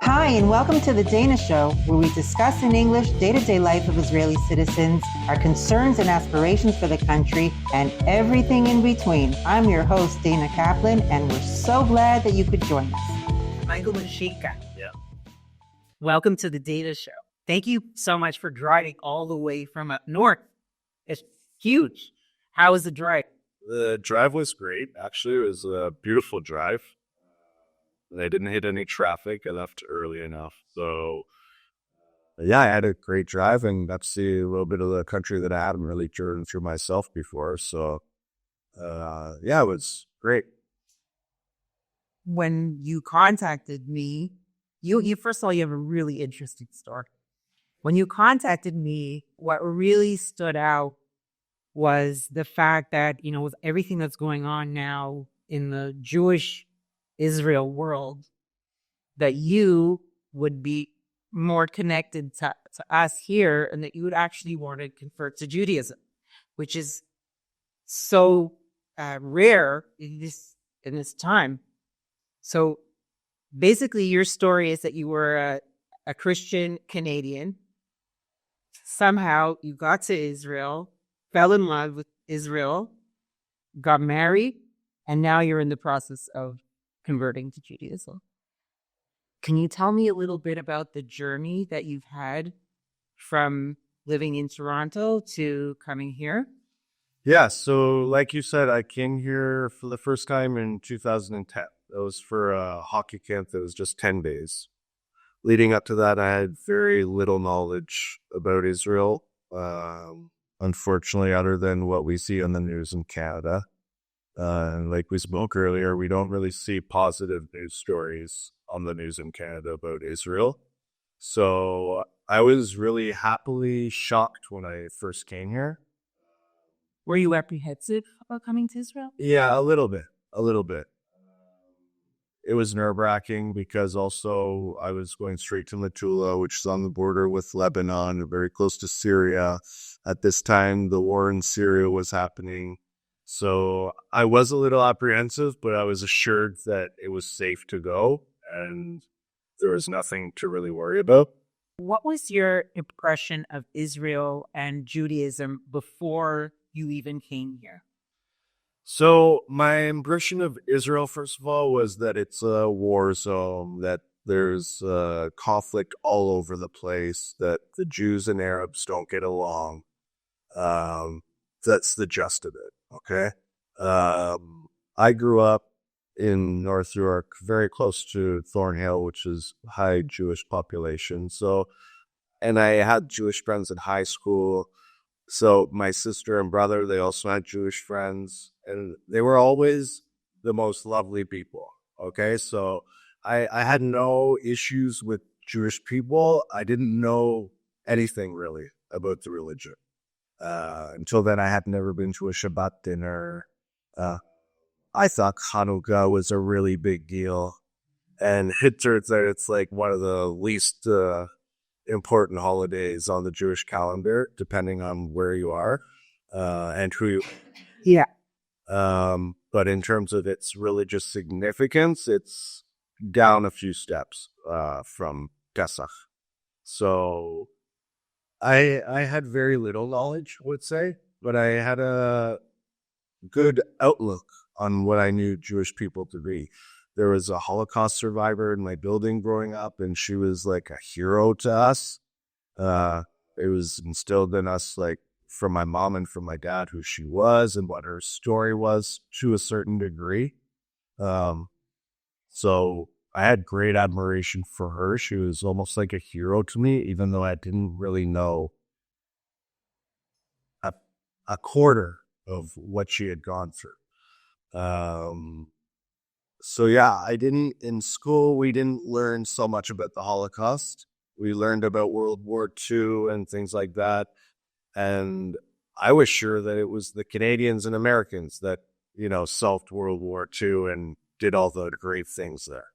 Hi, and welcome to the Dayna Show, where we discuss in English day-to-day life of Israeli citizens, our concerns and aspirations for the country, and everything in between. I'm your host, Dayna Kaplan, and we're so glad that you could join us. Michael Mazeika. Yeah. Welcome to the Dayna Show. Thank you so much for driving all the way from up north. It's huge. How was the drive? The drive was great. Actually, it was a beautiful drive. I didn't hit any traffic. I left early enough. So, yeah, I had a great drive and got to see a little bit of the country that I hadn't really driven through myself before. So, yeah, it was great. When you contacted me, you first of all, you have a really interesting story. When you contacted me, what really stood out was the fact that, with everything that's going on now in the Jewish Israel world, that you would be more connected to us here and that you would actually want to convert to Judaism, which is so rare in this time. So basically your story is that you were a Christian Canadian. Somehow you got to Israel, fell in love with Israel, got married, and now you're in the process of converting to Judaism. Can you tell me a little bit about the journey that you've had from living in Toronto to coming here? Yeah, so like you said, I came here for the first time in 2010. That was for a hockey camp that was just 10 days. Leading up to that, I had very little knowledge about Israel, unfortunately, other than what we see on the news in Canada. Like we spoke earlier, we don't really see positive news stories on the news in Canada about Israel. So I was really happily shocked when I first came here. Were you apprehensive about coming to Israel? Yeah, a little bit. It was nerve-wracking because also I was going straight to Metula, which is on the border with Lebanon, very close to Syria. At this time, the war in Syria was happening. So I was a little apprehensive, but I was assured that it was safe to go and there was nothing to really worry about. What was your impression of Israel and Judaism before you even came here? So my impression of Israel, first of all, was that it's a war zone, that there's conflict all over the place, that the Jews and Arabs don't get along. That's the gist of it. Okay. I grew up in North York, very close to Thornhill, which is high Jewish population. So, and I had Jewish friends in high school. So my sister and brother, they also had Jewish friends, and they were always the most lovely people. Okay. So I had no issues with Jewish people. I didn't know anything really about the religion. Until then, I had never been to a Shabbat dinner. I thought Hanukkah was a really big deal. And it turns out it's like one of the least important holidays on the Jewish calendar, depending on where you are and who you. Yeah. But in terms of its religious significance, it's down a few steps from Pesach. So I had very little knowledge, I would say, but I had a good outlook on what I knew Jewish people to be. There was a Holocaust survivor in my building growing up, and she was like a hero to us. It was instilled in us, like from my mom and from my dad, who she was and what her story was to a certain degree. So I had great admiration for her. She was almost like a hero to me, even though I didn't really know a quarter of what she had gone through. So yeah, in school, we didn't learn so much about the Holocaust. We learned about World War II and things like that. And I was sure that it was the Canadians and Americans that, solved World War II and did all the great things there.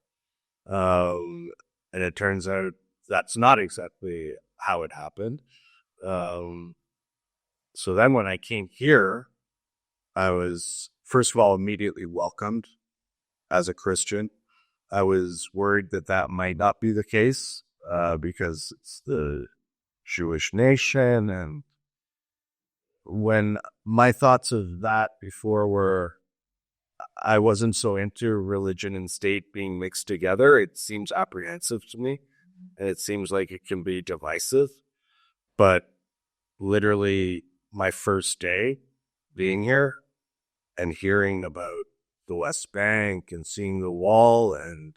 And it turns out that's not exactly how it happened. So then when I came here, I was, first of all, immediately welcomed. as a Christian. I was worried that that might not be the case because it's the Jewish nation. And when my thoughts of that before were, I wasn't so into religion and state being mixed together, it seems apprehensive to me. And it seems like it can be divisive. But literally, my first day being here and hearing about the West Bank and seeing the wall and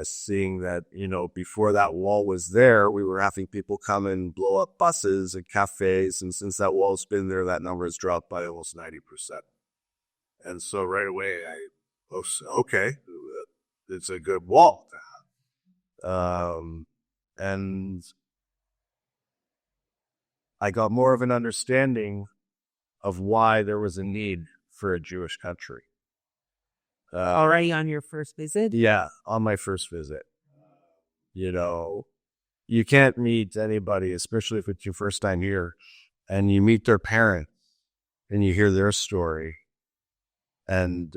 seeing that, before that wall was there, we were having people come and blow up buses and cafes. And since that wall's been there, that number has dropped by almost 90%. And so right away, okay, it's a good wall to have. And I got more of an understanding of why there was a need for a Jewish country. Already on your first visit? Yeah, on my first visit. You can't meet anybody, especially if it's your first time here, and you meet their parents and you hear their story. And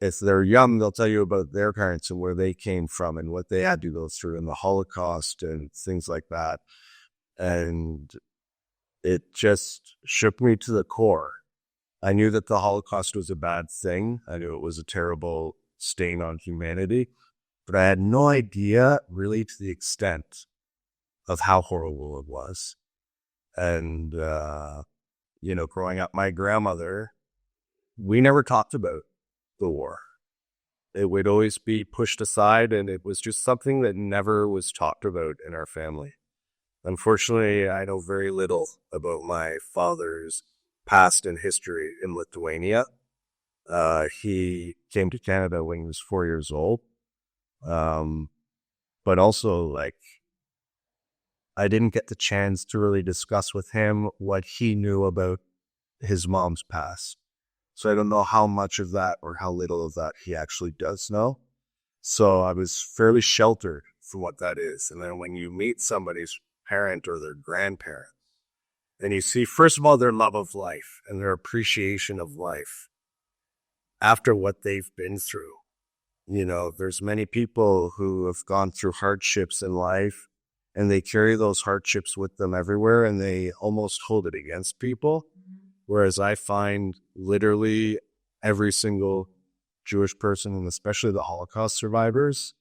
if they're young, they'll tell you about their parents and where they came from and what they had to go through in the Holocaust and things like that. And it just shook me to the core. I knew that the Holocaust was a bad thing. I knew it was a terrible stain on humanity, but I had no idea really to the extent of how horrible it was. And, growing up, my grandmother, we never talked about the war. It would always be pushed aside, and it was just something that never was talked about in our family. Unfortunately, I know very little about my father's past and history in Lithuania. He came to Canada when he was 4 years old. But also, I didn't get the chance to really discuss with him what he knew about his mom's past. So I don't know how much of that or how little of that he actually does know. So I was fairly sheltered from what that is. And then when you meet somebody's parent or their grandparent, and you see, first of all, their love of life and their appreciation of life after what they've been through. There's many people who have gone through hardships in life, and they carry those hardships with them everywhere, and they almost hold it against people. Whereas I find literally every single Jewish person, and especially the Holocaust survivors,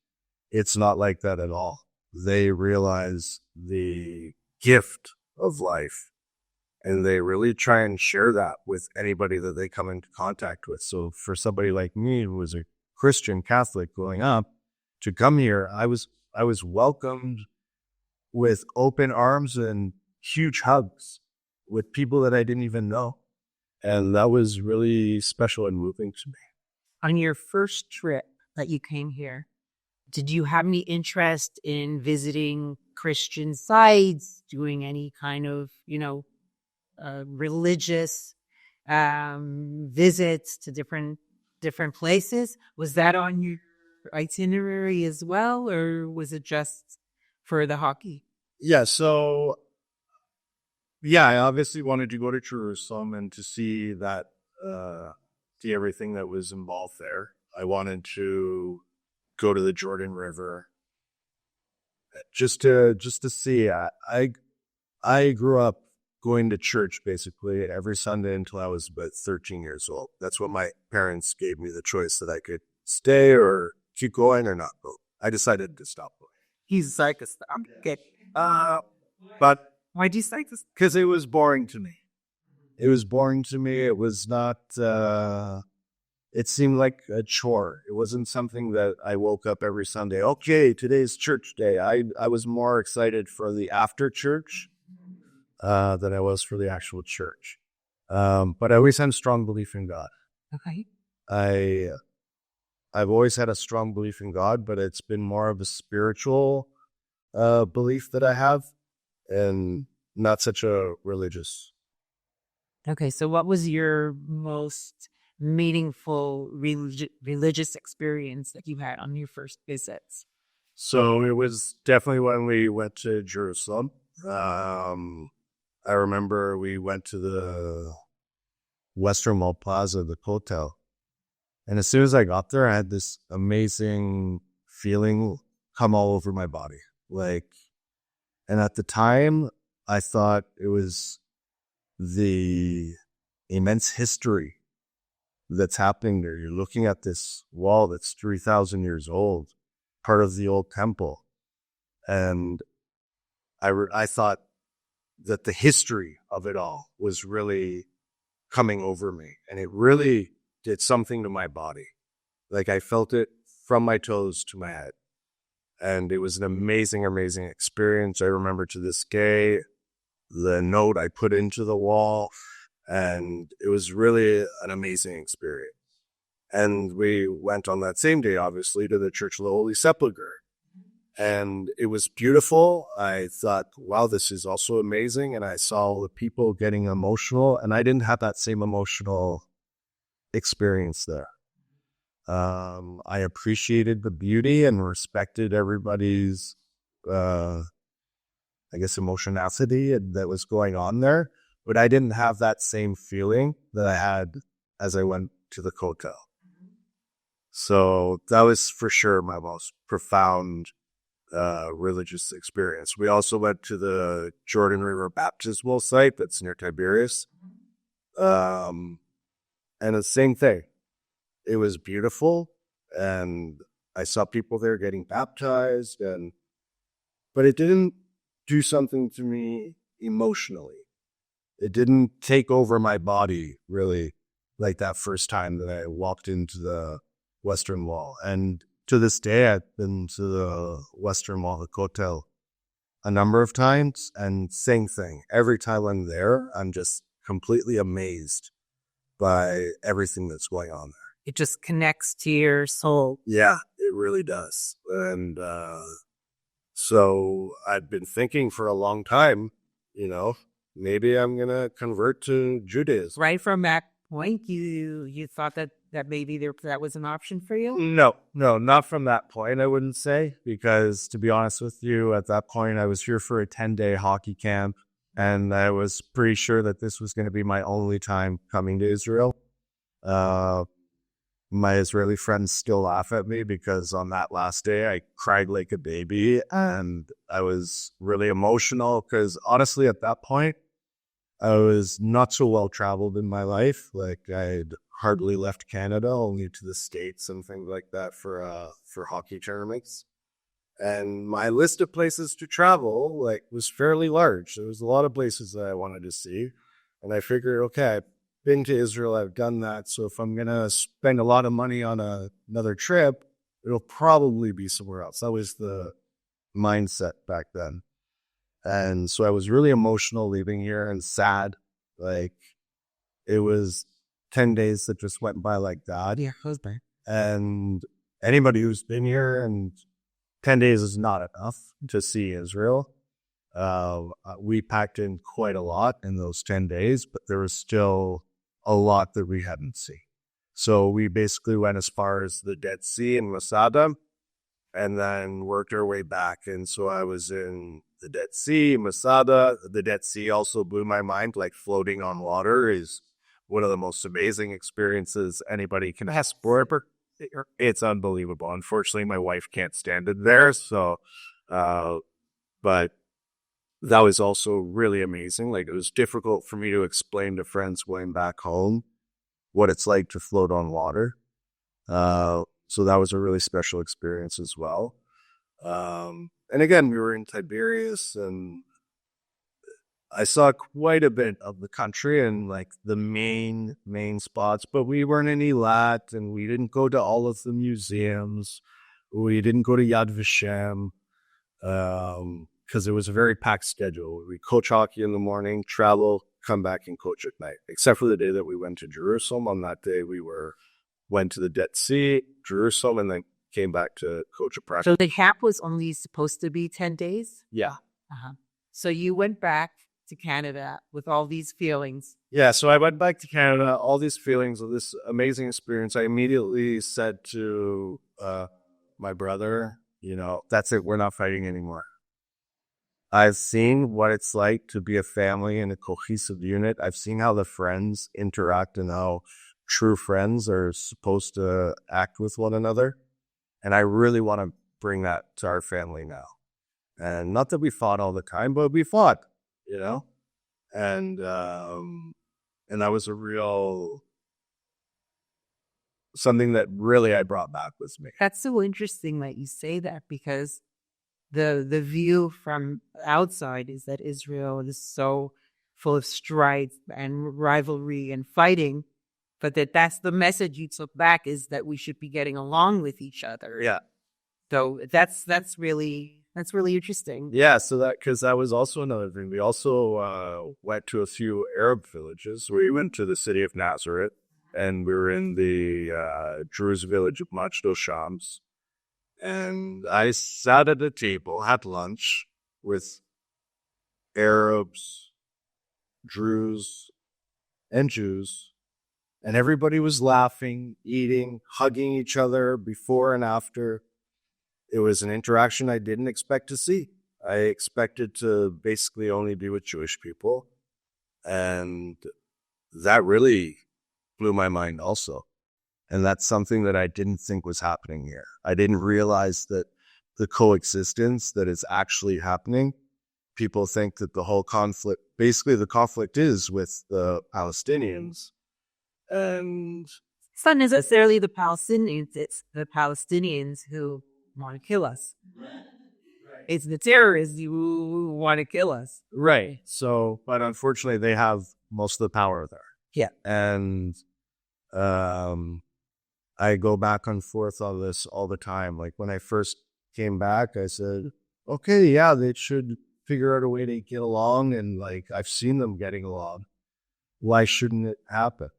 it's not like that at all. They realize the gift of life, and they really try and share that with anybody that they come into contact with. So for somebody like me, who was a Christian Catholic growing up, to come here, I was welcomed with open arms and huge hugs with people that I didn't even know. And that was really special and moving to me. On your first trip that you came here, did you have any interest in visiting Christian sites, doing any kind of, religious visits to different places? Was that on your itinerary as well, or was it just for the hockey? Yeah, so I obviously wanted to go to Jerusalem and to see that, see everything that was involved there. I wanted to go to the Jordan River just to see. I grew up going to church basically every Sunday until I was about 13 years old. That's what my parents gave me the choice, that I could stay or keep going or not go. I decided to stop going. He's like a stop. Okay. But Why do you say this? because it was boring to me. It was boring to me. It was not, it seemed like a chore. It wasn't something that I woke up every Sunday. Okay, today's church day. I was more excited for the after church than I was for the actual church. But I always had a strong belief in God. Okay. I've always had a strong belief in God, but it's been more of a spiritual belief that I have, and not such a religious. Okay, so what was your most meaningful religious experience that you had on your first visits? So it was definitely when we went to Jerusalem. I remember we went to the Western Mall Plaza, the hotel, And as soon as I got there, I had this amazing feeling come all over my body. And at the time, I thought it was the immense history that's happening there. You're looking at this wall that's 3,000 years old, part of the old temple. And I thought that the history of it all was really coming over me. And it really did something to my body. I felt it from my toes to my head. And it was an amazing, amazing experience. I remember to this day the note I put into the wall. And it was really an amazing experience. And we went on that same day, obviously, to the Church of the Holy Sepulchre. And it was beautiful. I thought, wow, this is also amazing. And I saw all the people getting emotional. And I didn't have that same emotional experience there. I appreciated the beauty and respected everybody's, emotionality that was going on there. But I didn't have that same feeling that I had as I went to the Kotel. So that was for sure my most profound religious experience. We also went to the Jordan River baptismal site that's near Tiberias. And the same thing. It was beautiful, and I saw people there getting baptized, but it didn't do something to me emotionally. It didn't take over my body, really, like that first time that I walked into the Western Wall. And to this day, I've been to the Western Wall, the Kotel, a number of times, and same thing. Every time I'm there, I'm just completely amazed by everything that's going on there. It just connects to your soul. Yeah, it really does. And so I'd been thinking for a long time, maybe I'm going to convert to Judaism. Right from that point, you thought that maybe that was an option for you? No, not from that point, I wouldn't say. Because to be honest with you, at that point, I was here for a 10-day hockey camp. And I was pretty sure that this was going to be my only time coming to Israel. My Israeli friends still laugh at me because on that last day, I cried like a baby and I was really emotional because honestly, at that point, I was not so well traveled in my life. I'd hardly left Canada, only to the States and things like that for hockey tournaments. And my list of places to travel, was fairly large. There was a lot of places that I wanted to see. And I figured, okay, I've been to Israel, I've done that. So if I'm going to spend a lot of money on another trip, it'll probably be somewhere else. That was the mindset back then. And so I was really emotional leaving here and sad. It was 10 days that just went by like that. Yeah, it was bad. And anybody who's been here, and 10 days is not enough to see Israel. We packed in quite a lot in those 10 days, but there was still a lot that we hadn't seen. So we basically went as far as the Dead Sea in Masada and then worked our way back. And so I was in the Dead Sea, Masada. The Dead Sea also blew my mind. Floating on water is one of the most amazing experiences anybody can ask for. It's unbelievable. Unfortunately, my wife can't stand it there. So, but that was also really amazing. It was difficult for me to explain to friends going back home what it's like to float on water. So that was a really special experience as well. And again, we were in Tiberias, and I saw quite a bit of the country and the main spots, but we weren't in Eilat, and we didn't go to all of the museums. We didn't go to Yad Vashem, because it was a very packed schedule. We coach hockey in the morning, travel, come back and coach at night, except for the day that we went to Jerusalem. On that day, we went to the Dead Sea, Jerusalem, and then came back to coach a practice. So the camp was only supposed to be 10 days? Yeah. Uh-huh. So you went back to Canada with all these feelings. Yeah, so I went back to Canada, all these feelings of this amazing experience. I immediately said to my brother, that's it, we're not fighting anymore. I've seen what it's like to be a family and a cohesive unit. I've seen how the friends interact and how true friends are supposed to act with one another. And I really want to bring that to our family now. And not that we fought all the time, but we fought, you know? And that was a real something that really I brought back with me. That's so interesting that you say that, because the view from outside is that Israel is so full of strife and rivalry and fighting, but that's the message you took back, is that we should be getting along with each other. Yeah. So that's really interesting. Yeah, so because that was also another thing. We also went to a few Arab villages. We went to the city of Nazareth, and we were in the Druze village of Majdo Shams. And I sat at a table, had lunch with Arabs, Druze, and Jews. And everybody was laughing, eating, hugging each other before and after. It was an interaction I didn't expect to see. I expected to basically only be with Jewish people. And that really blew my mind also. And that's something that I didn't think was happening here. I didn't realize that the coexistence that is actually happening. People think that the whole conflict, basically the conflict is with the Palestinians. And It's not necessarily the Palestinians, it's the Palestinians who want to kill us. It's the terrorists who want to kill us. right. So, but unfortunately, they have most of the power there. Yeah. And I go back and forth on this all the time. Like when I first came back, I said, okay, yeah, they should figure out a way to get along. And like, I've seen them getting along. Why shouldn't it happen?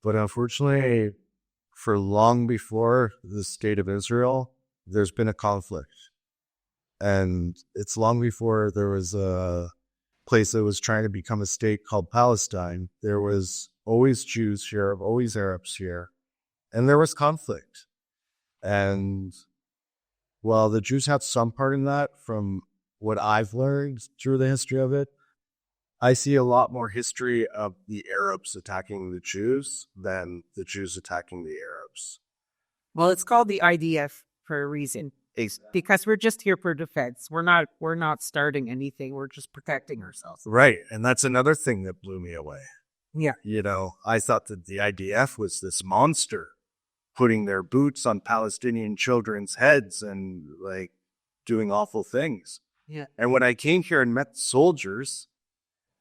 But unfortunately, for long before the state of Israel, there's been a conflict. And it's long before there was a place that was trying to become a state called Palestine. There was always Jews here, always Arabs here, and there was conflict. And while the Jews have some part in that, from what I've learned through the history of it, I see a lot more history of the Arabs attacking the Jews than the Jews attacking the Arabs. Well, it's called the IDF for a reason. Because we're just here for defense. We're not starting anything. We're just protecting ourselves. Right. And that's another thing that blew me away. Yeah. You know, I thought that the IDF was this monster putting their boots on Palestinian children's heads and like doing awful things. Yeah. And when I came here and met soldiers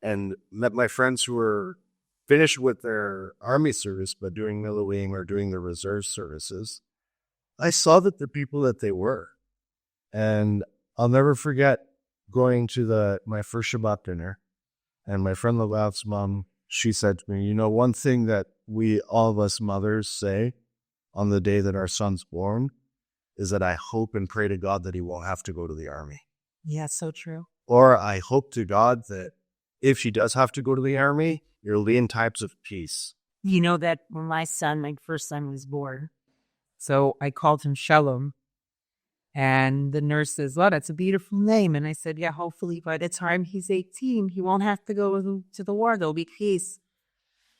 and met my friends who were finished with their army service but doing military or doing the reserve services, I saw that the people that they were. And I'll never forget going to my first Shabbat dinner, and my friend Lalav's mom, she said to me, you know, one thing that all of us mothers say on the day that our son's born is that I hope and pray to God that he won't have to go to the army. Yeah, so true. Or I hope to God that if he does have to go to the army, you'll lead in times of peace. You know that when my first son was born, so I called him Shalom. And the nurse says, well, that's a beautiful name. And I said, yeah, hopefully by the time he's 18, he won't have to go to the war. There'll be peace.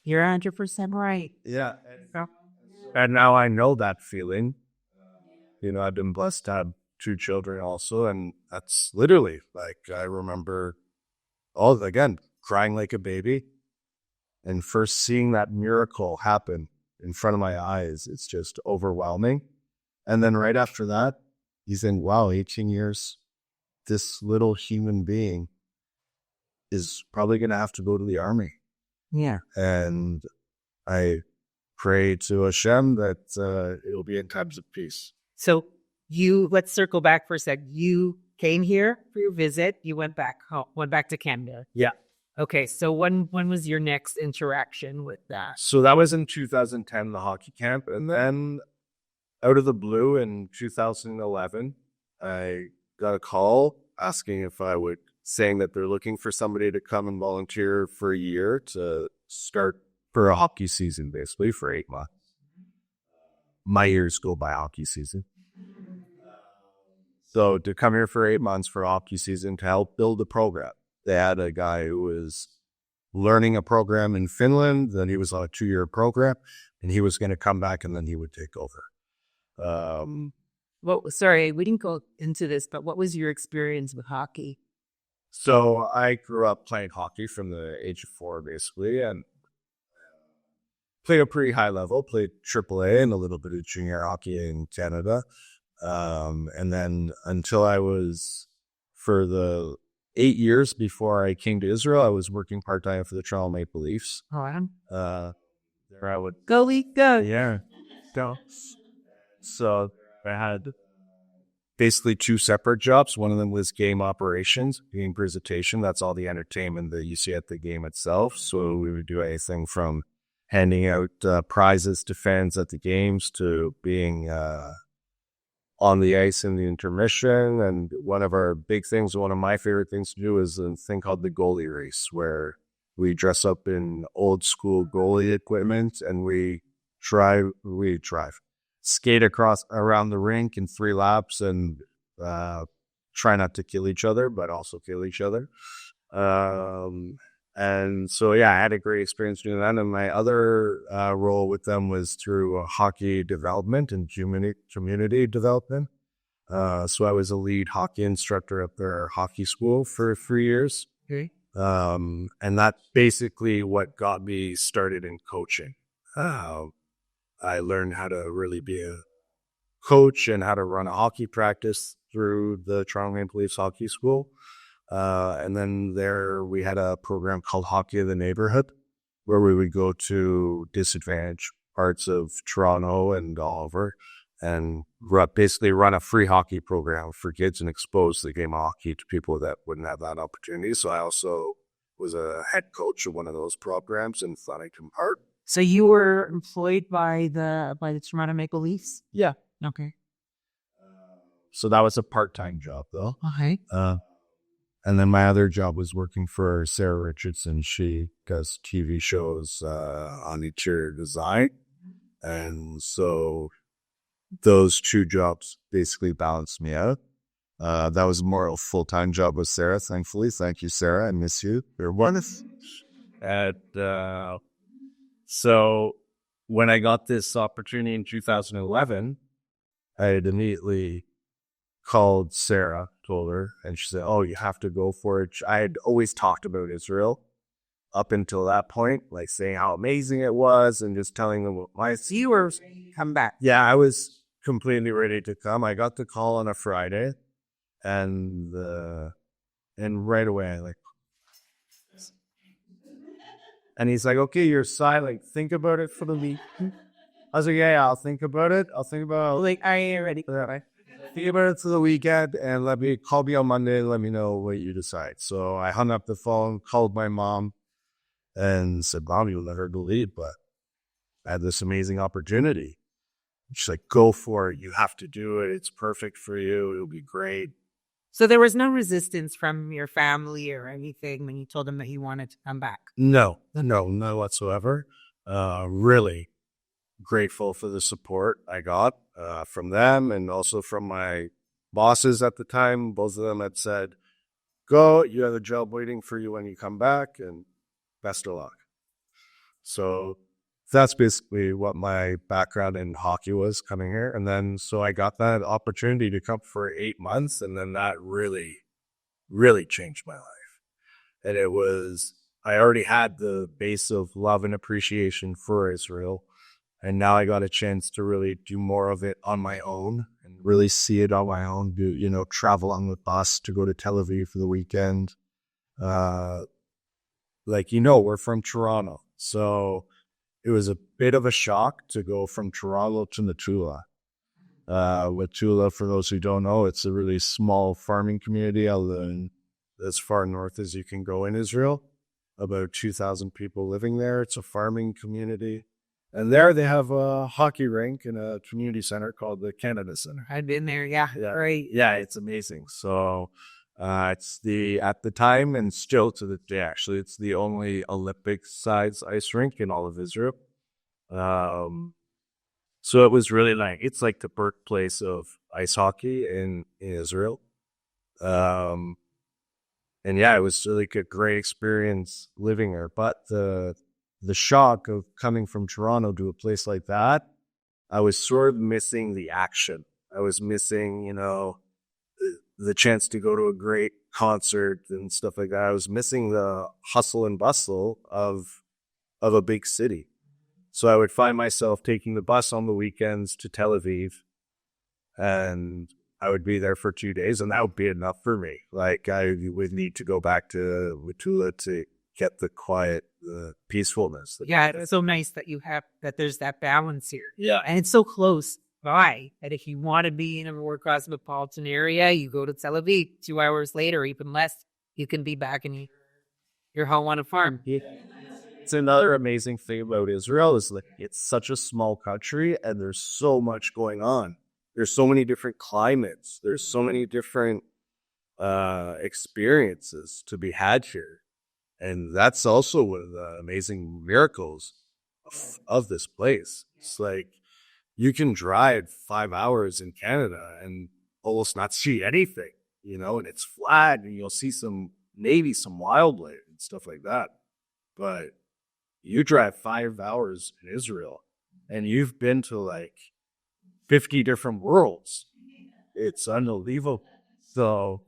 You're 100% right. Yeah. And now I know that feeling. You know, I've been blessed to have 2 children also. And that's literally like, I remember, again, crying like a baby. And first seeing that miracle happen in front of my eyes, it's just overwhelming. And then right after that, you think, wow, 18 years, this little human being is probably going to have to go to the army. Yeah. And I pray to Hashem that it'll be in times of peace. So let's circle back for a sec. You came here for your visit. You went back home, went back to Canada. Yeah. Okay, so when was your next interaction with that? So that was in 2010, the hockey camp. And then out of the blue in 2011, I got a call asking if I would, saying that they're looking for somebody to come and volunteer for a year to start for a hockey season, basically for 8 months. My years go by hockey season. So to come here for 8 months for hockey season to help build the program. They had a guy who was learning a program in Finland. Then he was on a 2-year program, and he was going to come back, and then he would take over. Well, sorry, we didn't go into this, but what was your experience with hockey? So I grew up playing hockey from the age of 4, basically, and played a pretty high level, played AAA and a little bit of junior hockey in Canada. And then until I was, for the 8 years before I came to Israel, I was working part-time for the Toronto Maple Leafs. Oh, Adam. There I would... Go, Leaf, go. Yeah. So I had basically 2 separate jobs. One of them was game operations, game presentation. That's all the entertainment that you see at the game itself. So we would do anything from handing out prizes to fans at the games to being on the ice in the intermission. And one of our big things, one of my favorite things to do, is a thing called the goalie race, where we dress up in old school goalie equipment and we skate around the rink in 3 laps and try not to kill each other, but also kill each other. And so, yeah, I had a great experience doing that. And my other role with them was through hockey development and community development. So I was a lead hockey instructor at their hockey school for 3 years. Okay. And that's basically what got me started in coaching. I learned how to really be a coach and how to run a hockey practice through the Toronto Maple Leafs hockey school. And then there we had a program called Hockey in the Neighborhood, where we would go to disadvantaged parts of Toronto and all over and basically run a free hockey program for kids and expose the game of hockey to people that wouldn't have that opportunity. So I also was a head coach of one of those programs in Flemington Park. So you were employed by the Toronto Maple Leafs? Yeah. Okay. So that was a part-time job, though. Okay. And then my other job was working for Sarah Richardson. She does TV shows on interior design. And so those 2 jobs basically balanced me out. That was more a full-time job with Sarah, thankfully. Thank you, Sarah. I miss you. You're wonderful. And so when I got this opportunity in 2011, I had immediately called Sarah, told her, and she said, "Oh, you have to go for it." I had always talked about Israel up until that point, like saying how amazing it was and just telling them what my... So you were come back. Yeah, I was completely ready to come. I got the call on a Friday, and right away I and he's like, "Okay, you're silent. Think about it for the week." I was like, "Yeah, I'll think about it. I'll think about it." Like, I ain't ready. Think about it for the weekend and call me on Monday and let me know what you decide. So I hung up the phone, called my mom, and said, "Mom, you'll never believe, but I had this amazing opportunity." She's like, "Go for it. You have to do it. It's perfect for you. It'll be great." So there was no resistance from your family or anything when you told them that you wanted to come back? No whatsoever. Really grateful for the support I got from them and also from my bosses at the time. Both of them had said, "Go, you have a job waiting for you when you come back, and best of luck." So that's basically what my background in hockey was coming here. And then so I got that opportunity to come for 8 months, and then that really, really changed my life. And it was, I already had the base of love and appreciation for Israel. And now I got a chance to really do more of it on my own and really see it on my own, travel on the bus to go to Tel Aviv for the weekend. We're from Toronto. So it was a bit of a shock to go from Toronto to Metula. Metula, for those who don't know, it's a really small farming community as far north as you can go in Israel. About 2,000 people living there. It's a farming community. And there they have a hockey rink and a community center called the Canada Center. I'd been there, yeah. Right. Yeah, it's amazing. So it's at the time and still to this day, actually, it's the only Olympic-size ice rink in all of Israel. So it was really it's like the birthplace of ice hockey in Israel. yeah, it was like a great experience living there. But the shock of coming from Toronto to a place like that, I was sort of missing the action. I was missing, the chance to go to a great concert and stuff like that. I was missing the hustle and bustle of a big city. So I would find myself taking the bus on the weekends to Tel Aviv, and I would be there for 2 days, and that would be enough for me. Like, I would need to go back to Wetula to get the quiet, the peacefulness. Yeah, it's so nice that there's that balance here. Yeah. And it's so close by that if you want to be in a more cosmopolitan area, you go to Tel Aviv. 2 hours later, even less, you can be back in your home on a farm. It's another amazing thing about Israel is like it's such a small country and there's so much going on. There's so many different climates. There's so many different experiences to be had here. And that's also one of the amazing miracles of this place. It's like you can drive 5 hours in Canada and almost not see anything, and it's flat and you'll see maybe some wildlife and stuff like that. But you drive 5 hours in Israel and you've been to like 50 different worlds. It's unbelievable. So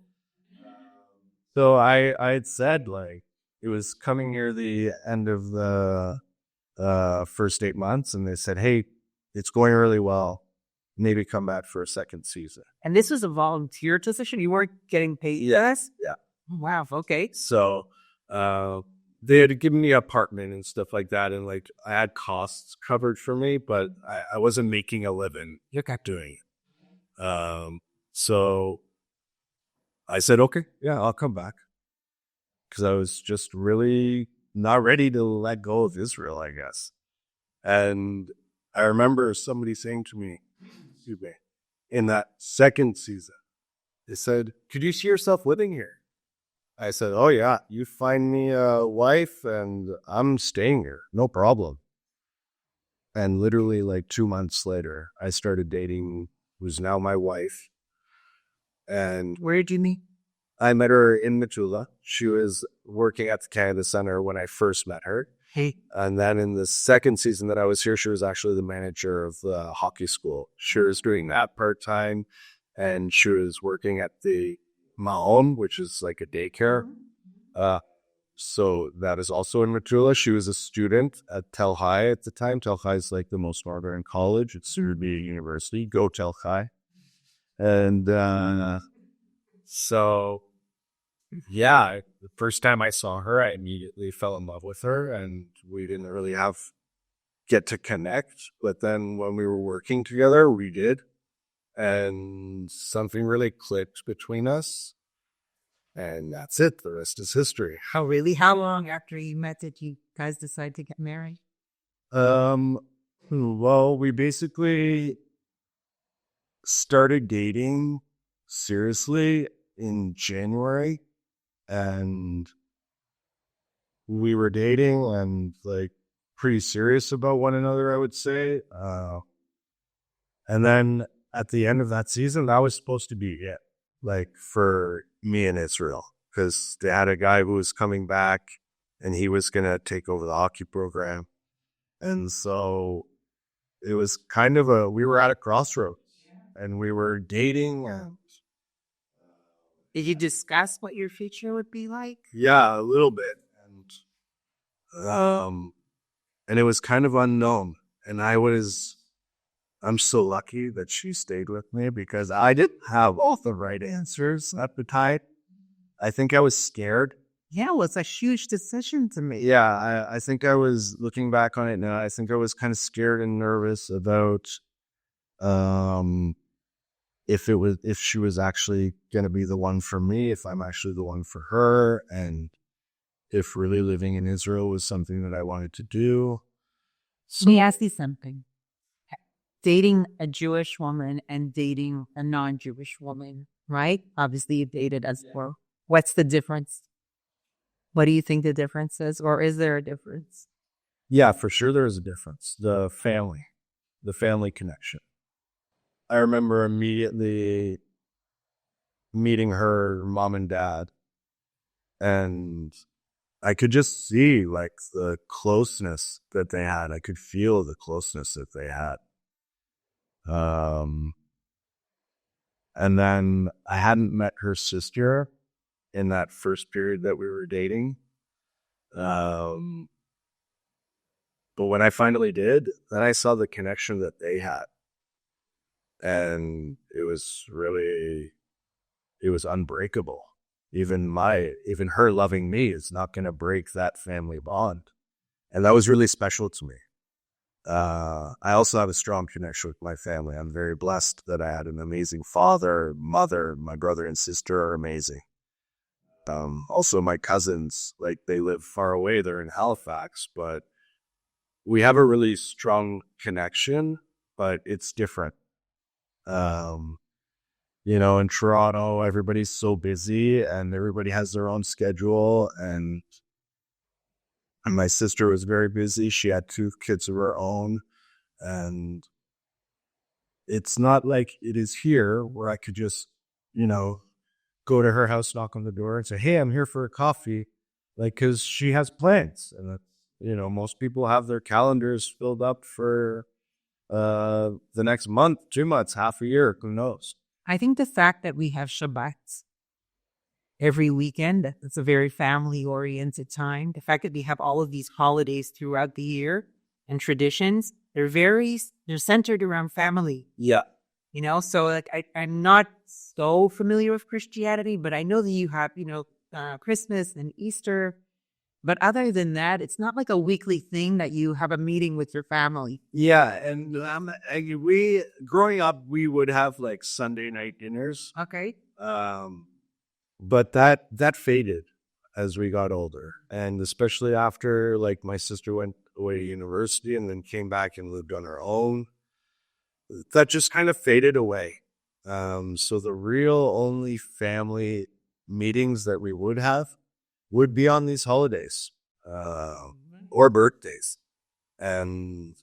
I had said like it was coming near the end of the first 8 months, and they said, "Hey, it's going really well. Maybe come back for a second season." And this was a volunteer position. You weren't getting paid. Yes. Yeah. Wow. Okay. So they had given me an apartment and stuff like that, and like I had costs covered for me, but I wasn't making a living doing it. So I said, "Okay, yeah, I'll come back," because I was just really not ready to let go of Israel, I guess. And I remember somebody saying to me, in that second season, they said, "Could you see yourself living here?" I said, "Oh yeah, you find me a wife and I'm staying here, no problem." And literally like 2 months later, I started dating who's now my wife. And Where did you meet? I met her in Metula. She was working at the Canada Center when I first met her. Hey. And then in the second season that I was here, she was actually the manager of the hockey school. She was doing that part-time, and she was working at the Maon, which is like a daycare. So that is also in Metula. She was a student at Tel Hai at the time. Tel Hai is like the most modern college. It's soon to be a university. Go Tel Hai. And so, yeah, the first time I saw her, I immediately fell in love with her, and we didn't really get to connect. But then when we were working together, we did. And something really clicked between us. And that's it. The rest is history. Oh, really? How long after you met did you guys decide to get married? Well, we basically started dating seriously in January, and we were dating and like pretty serious about one another, I would say. And then at the end of that season, that was supposed to be it, like for me in Israel, because they had a guy who was coming back and he was going to take over the hockey program. And so it was kind of we were at a crossroads and we were dating. And did you discuss what your future would be like? Yeah, a little bit. And it was kind of unknown. And I'm so lucky that she stayed with me because I didn't have all the right answers at the time. I think I was scared. Yeah, well, it's a huge decision to make. Yeah, I think I was looking back on it now. I think I was kind of scared and nervous about if she was actually going to be the one for me, if I'm actually the one for her, and if really living in Israel was something that I wanted to do. Let me ask you something. Dating a Jewish woman and dating a non-Jewish woman, right? Obviously, you dated as well. What's the difference? What do you think the difference is? Or is there a difference? Yeah, for sure there is a difference. The family connection. I remember immediately meeting her mom and dad. And I could just see like the closeness that they had. I could feel the closeness that they had. And then I hadn't met her sister in that first period that we were dating. But when I finally did, then I saw the connection that they had. And it was unbreakable. Even her loving me is not going to break that family bond. And that was really special to me. I also have a strong connection with my family. I'm very blessed that I had an amazing father, mother. My brother and sister are amazing. Also, my cousins, like they live far away. They're in Halifax, but we have a really strong connection, but it's different. In Toronto, everybody's so busy and everybody has their own schedule. And my sister was very busy. She had 2 kids of her own. And it's not like it is here where I could just, go to her house, knock on the door and say, hey, I'm here for a coffee. Like, cause she has plans. And, most people have their calendars filled up for the next month, 2 months, half a year, who knows? I think the fact that we have Shabbats every weekend, it's a very family-oriented time. The fact that we have all of these holidays throughout the year and traditions, they're centered around family. Yeah. So like I'm not so familiar with Christianity, but I know that you have, Christmas and Easter. But other than that, it's not like a weekly thing that you have a meeting with your family. Yeah, and we growing up, we would have like Sunday night dinners. Okay. But that faded as we got older, and especially after like my sister went away to university and then came back and lived on her own, that just kind of faded away. So the real only family meetings that we would have would be on these holidays or birthdays. And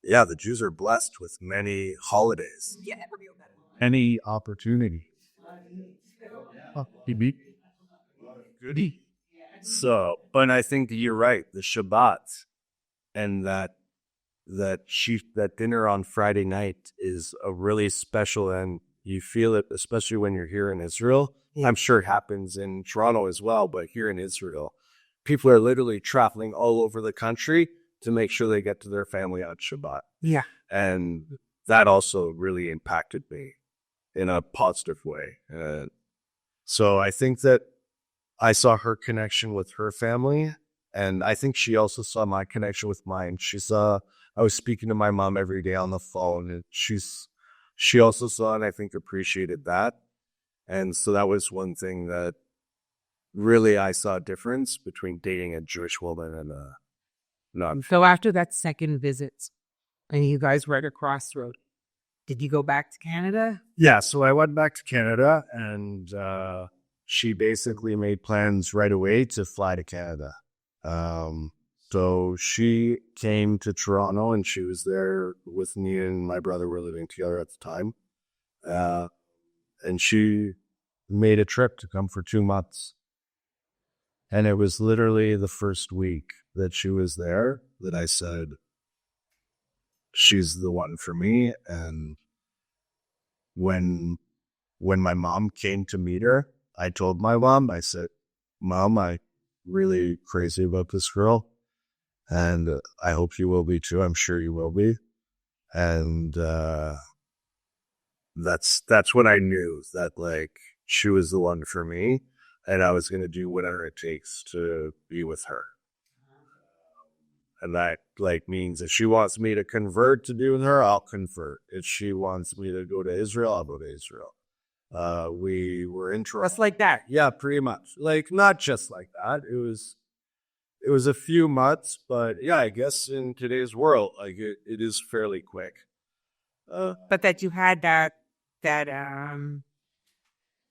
yeah, the Jews are blessed with many holidays. Any opportunity. Goody. So, but I think that you're right. The Shabbat and that dinner on Friday night is a really special, and you feel it, especially when you're here in Israel. Yeah. I'm sure it happens in Toronto as well, but here in Israel, people are literally traveling all over the country to make sure they get to their family on Shabbat. Yeah. And that also really impacted me in a positive way. So I think that I saw her connection with her family, and I think she also saw my connection with mine. I was speaking to my mom every day on the phone, and she also saw and I think appreciated that. And so that was one thing that really I saw a difference between dating a Jewish woman and a non. So after that second visit, and you guys were at a crossroad, did you go back to Canada? Yeah, so I went back to Canada, and she basically made plans right away to fly to Canada. So she came to Toronto, and she was there with me, and my brother were living together at the time. And she made a trip to come for 2 months. And it was literally the first week that she was there that I said, she's the one for me. And when my mom came to meet her, I told my mom, I said, Mom, I'm really crazy about this girl. And I hope you will be too. I'm sure you will be. And that's when I knew that like she was the one for me, and I was going to do whatever it takes to be with her. And that like means if she wants me to convert to be with her, I'll convert. If she wants me to go to Israel, I'll go to Israel. We were interested. Just like that. Yeah, pretty much. Like not just like that. It was a few months, but yeah, I guess in today's world, like it is fairly quick. But that you had that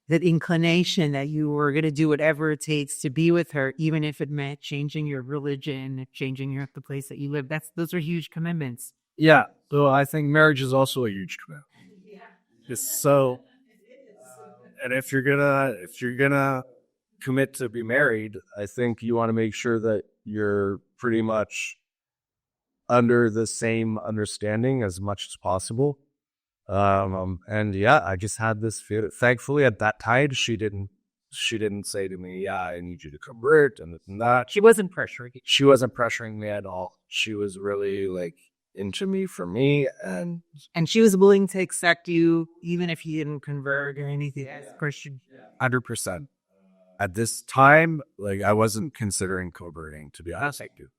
inclination that you were going to do whatever it takes to be with her, even if it meant changing your religion, changing the place that you live. Those are huge commitments. Yeah. So I think marriage is also a huge commitment. Yeah. It's so, and if you're gonna commit to be married, I think you want to make sure that you're pretty much under the same understanding as much as possible. And yeah, I just had this feeling. Thankfully, at that time, she didn't say to me, "Yeah, I need you to convert," and this and that. She wasn't pressuring you. She wasn't pressuring me at all. She was really like into me for me, and she was willing to accept you even if you didn't convert or anything as Christian. 100%. At this time, like I wasn't considering converting, to be honest with you.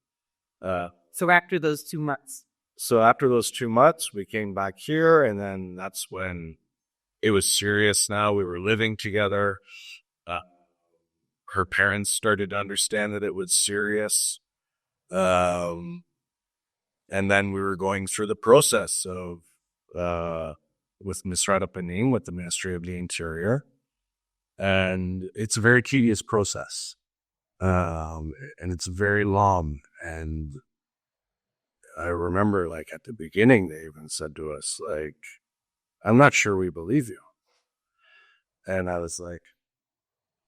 So after those 2 months. So after those 2 months, we came back here, and then that's when it was serious. Now we were living together. Her parents started to understand that it was serious. And then we were going through the process of with Misrat Panim, with the Ministry of the Interior. And it's a very tedious process. And it's very long. And I remember, like, at the beginning, they even said to us, like, "I'm not sure we believe you." And I was like,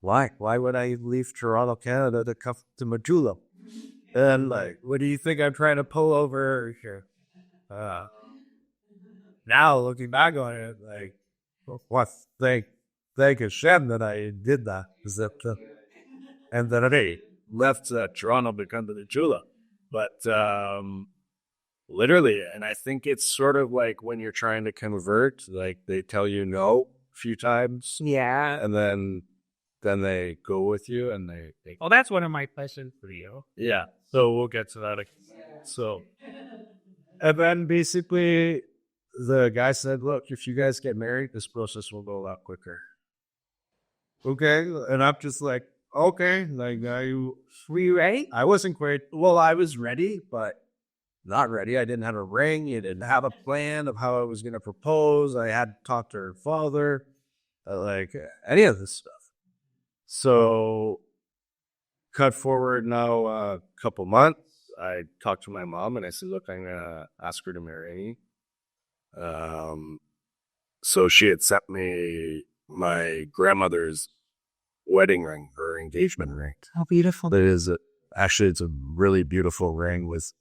why? Why would I leave Toronto, Canada to come to Majula? And, like, what do you think I'm trying to pull over here? Now, looking back on it, like, what? Thank Hashem that I did that. And that I left Toronto to come to Majula. But literally, and I think it's sort of like when you're trying to convert, like they tell you no a few times. Yeah. And then they go with you and they Well, that's one of my questions for you. yeah. So we'll get to that. So, and then basically the guy said, "Look, if you guys get married, this process will go a lot quicker." Okay. And I'm just like, okay. Like, Were you ready? I wasn't quite, well, I was ready, but not ready. I didn't have a ring. I didn't have a plan of how I was going to propose. I had talked to her father, like any of this stuff. So, cut forward now a couple months. I talked to my mom and I said, "Look, I'm going to ask her to marry me." So she had sent me my grandmother's wedding ring, her engagement ring. How beautiful. That is actually, it's a really beautiful ring with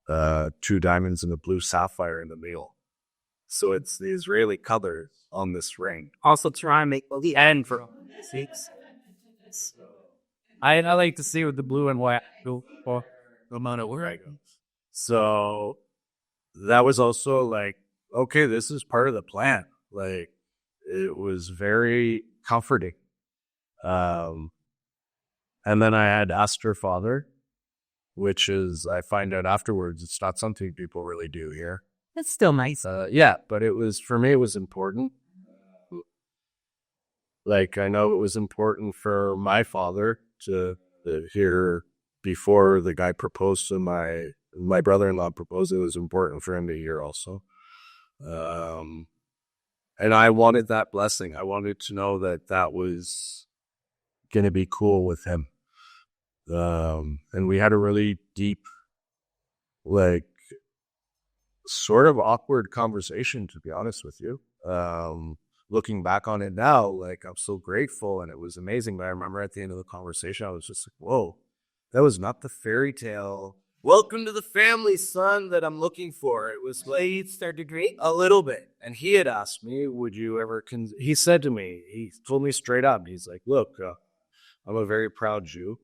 2 diamonds and a blue sapphire in the middle. So it's the Israeli color on this ring. Also try and make the end for 6. I like to see with the blue and white go for the amount of where I go. So that was also like, okay, this is part of the plan. Like, it was very comforting. And then I had asked her father, which is, I find out afterwards, it's not something people really do here. That's still nice. Yeah, but it was, for me, it was important. Like, I know it was important for my father to hear before the guy proposed to my brother-in-law proposed. It was important for him to hear also. And I wanted that blessing. I wanted to know that that was going to be cool with him. And we had a really deep, like, sort of awkward conversation, to be honest with you. Looking back on it now, like, I'm so grateful and it was amazing. But I remember at the end of the conversation, I was just like, whoa, that was not the fairy tale. Welcome to the family, son, that I'm looking for. It was like, Start to drink? a little bit. And he had asked me, would you ever, he said to me, he told me straight up, he's like, look, I'm a very proud Jew.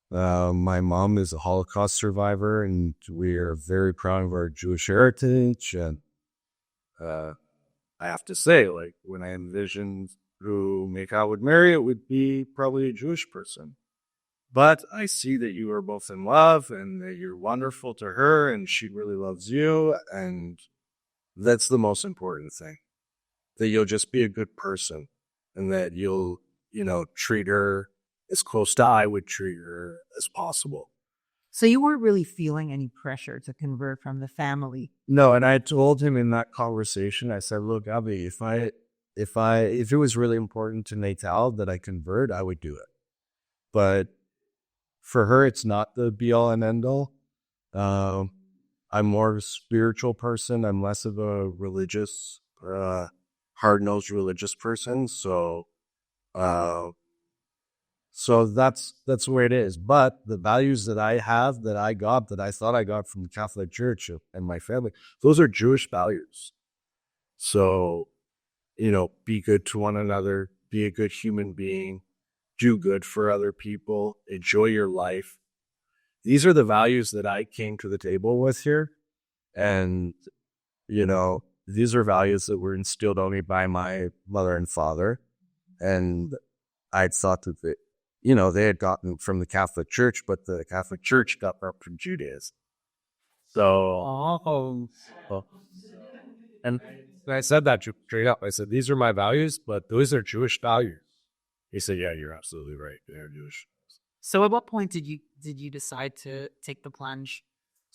My mom is a Holocaust survivor, and we are very proud of our Jewish heritage. And I have to say, like, when I envisioned who Michal would marry, it would be probably a Jewish person. But I see that you are both in love and that you're wonderful to her and she really loves you. And that's the most important thing, that you'll just be a good person and that you'll, treat her as close to I would treat her as possible. So you weren't really feeling any pressure to convert from the family? No, and I told him in that conversation, I said, look, Avi, if it was really important to Natal that I convert, I would do it. But for her, it's not the be-all and end-all. I'm more of a spiritual person. I'm less of a religious, hard-nosed religious person. So So that's the way it is. But the values that I have, that I got, that I thought I got from the Catholic Church and my family, those are Jewish values. So, be good to one another, be a good human being, do good for other people, enjoy your life. These are the values that I came to the table with here. And, these are values that were instilled on me by my mother and father. And I thought that they had gotten from the Catholic Church, but the Catholic Church got them from Judaism. So, and I said that straight up. I said, these are my values, but those are Jewish values. He said, yeah, you're absolutely right. They're Jewish. So at what point did you decide to take the plunge?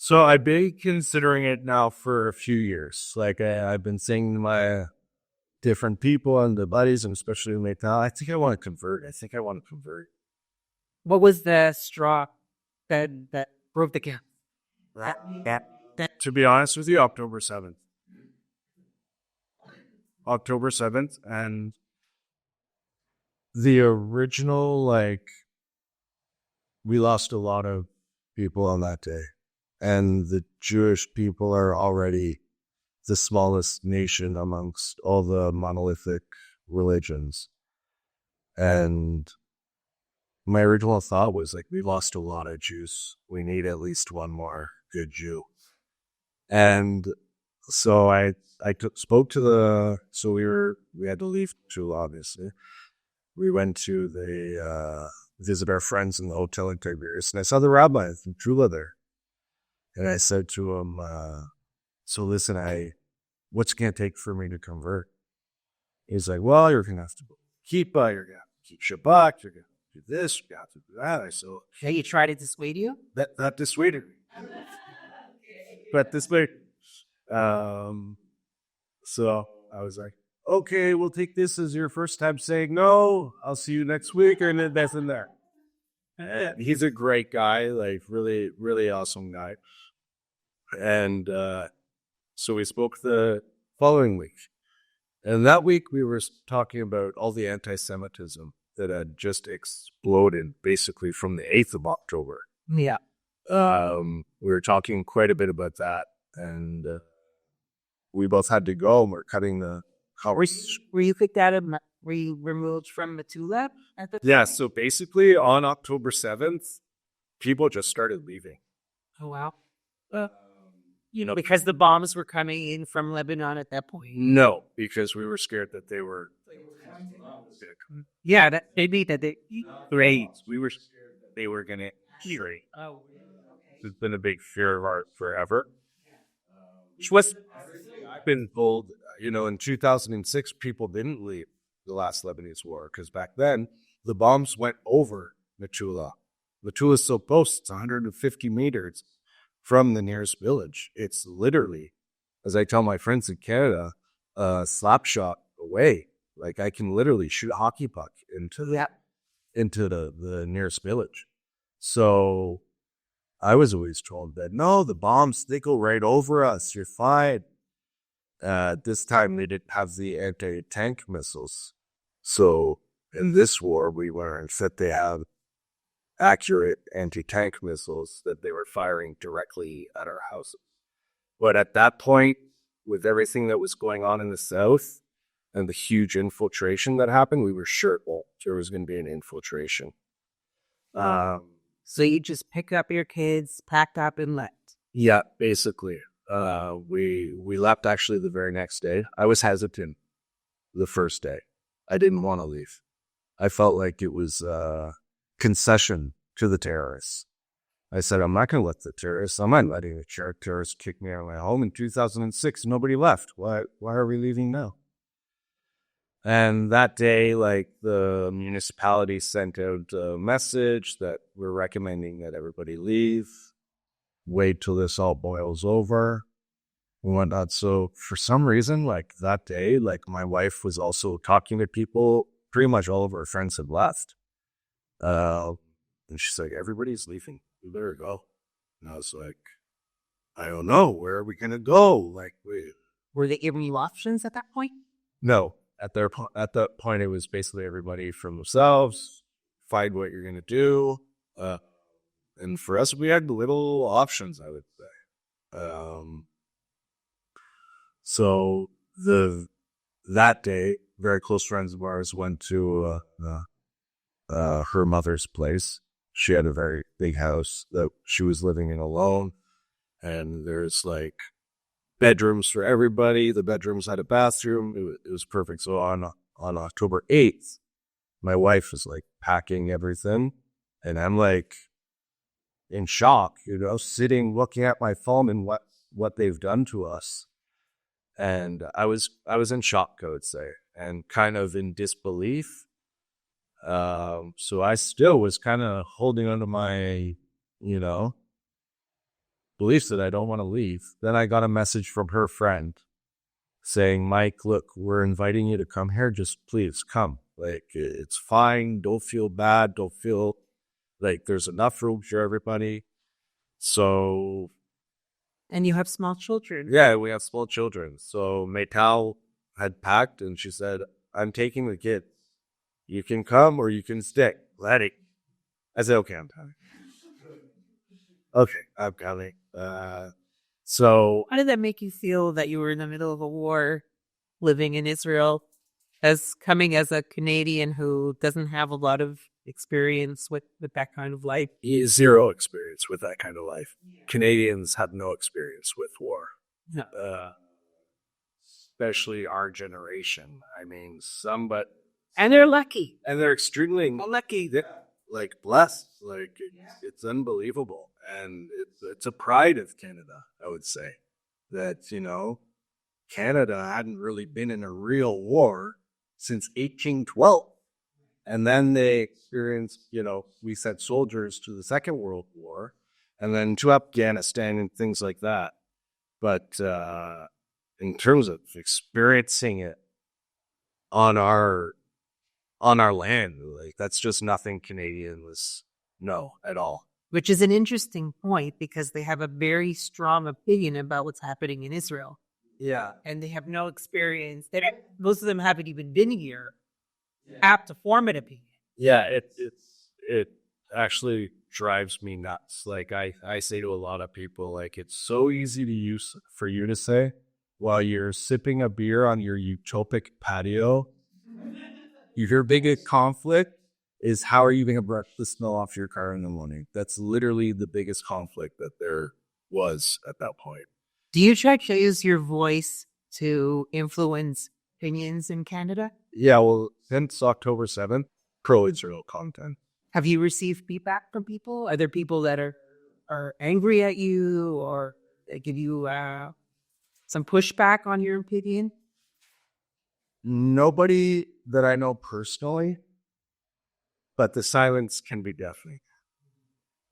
So I've been considering it now for a few years. Like I've been saying to my different people and the buddies, and especially right now, I think I want to convert. What was the straw that broke the camp? To be honest with you, October 7th. And the original, we lost a lot of people on that day. And the Jewish people are already the smallest nation amongst all the monolithic religions. And my original thought was we lost a lot of Jews. We need at least one more good Jew. And so I spoke to we had to leave Tula, obviously. We went to visit our friends in the hotel in Tiberias, and I saw the rabbi from Tula there. And I said to him, so listen, what's it going to take for me to convert? He's like, well, you're going to have to keep Shabbat, you're going to do this, you have to do that. I said, Yeah, you tried to dissuade you? That dissuaded me. But dissuaded. So I was like, okay, we'll take this as your first time saying no. I'll see you next week, and then that's in there. And he's a great guy, really, really awesome guy. And so we spoke the following week. And that week we were talking about all the anti-Semitism that had just exploded basically from the 8th of October. Yeah. We were talking quite a bit about that. And we both had to go, and we're cutting the conversation. Were you kicked out of, were you removed from Metula? Yeah, so basically on October 7th, people just started leaving. Oh, wow. Because the bombs were coming in from Lebanon at that point. No, because we were scared that they were. Yeah, maybe that they. Great. We were scared that they were going to hear it. Oh, It's been a big fear of ours forever. Which was, I've been told, in 2006, people didn't leave the last Lebanese war because back then the bombs went over Metula. Metula is so close; it's 150 meters from the nearest village. It's literally, as I tell my friends in Canada, a slap shot away. I can literally shoot a hockey puck into the nearest village. So I was always told that, no, the bombs, they go right over us. You're fine. This time they didn't have the anti-tank missiles. So in this war, we learned that they have accurate anti-tank missiles that they were firing directly at our houses. But at that point, with everything that was going on in the south and the huge infiltration that happened, we were sure there was going to be an infiltration. So you just pick up your kids, packed up, and left. Yeah, basically. We left actually the very next day. I was hesitant the first day. I didn't want to leave. I felt like it was a concession to the terrorists. I said, I'm not going to let the terrorists, I'm not letting the terrorists kick me out of my home. In 2006, nobody left. Why are we leaving now? And that day, the municipality sent out a message that we're recommending that everybody leave, wait till this all boils over and whatnot. So for some reason, that day, my wife was also talking to people. Pretty much all of our friends had left. And she's like, everybody's leaving. We better go. And I was like, I don't know. Where are we going to go? Were they giving you options at that point? No. At that point, it was basically everybody from themselves, find what you're going to do. And for us, we had little options, I would say. So that day, very close friends of ours went to her mother's place. She had a very big house that she was living in alone. And there's like bedrooms for everybody. The bedrooms had a bathroom. It was perfect. So on October 8th, my wife was like packing everything. And I'm like in shock, sitting, looking at my phone and what they've done to us. And I was in shock, I would say, and kind of in disbelief. So I still was kind of holding on to my, beliefs that I don't want to leave. Then I got a message from her friend saying, Mike, look, we're inviting you to come here. Just please come. Like, it's fine. Don't feel bad. Don't feel like there's enough room for everybody. So. And you have small children. Yeah, we have small children. So Maytal had packed and she said, I'm taking the kids. You can come or you can stay. Let it. I said, okay, I'm coming. Okay, I'm coming. So how did that make you feel that you were in the middle of a war living in Israel as coming as a Canadian who doesn't have a lot of experience with that kind of life? Zero experience with that kind of life. Canadians had no experience with war. No. Especially our generation. I mean, and they're lucky. And they're extremely lucky. Like blessed. Like it's unbelievable. And it's a pride of Canada, I would say. That, Canada hadn't really been in a real war since 1812. And then they experienced, we sent soldiers to the Second World War and then to Afghanistan and things like that. But in terms of experiencing it on our land, like that's just nothing Canadians know at all. Which is an interesting point because they have a very strong opinion about what's happening in Israel. Yeah. And they have no experience. Most of them haven't even been here, apt to form an opinion. Yeah, it actually drives me nuts. Like I say to a lot of people, like it's so easy to use for you to say while you're sipping a beer on your utopic patio. Your biggest conflict is how are you going to brush the snow off your car in the morning? That's literally the biggest conflict that there was at that point. Do you try to use your voice to influence opinions in Canada? Yeah, well, since October 7th, pro-Israel content. Have you received feedback from people? Are there people that are angry at you or give you some pushback on your opinion? Nobody that I know personally. But the silence can be deafening.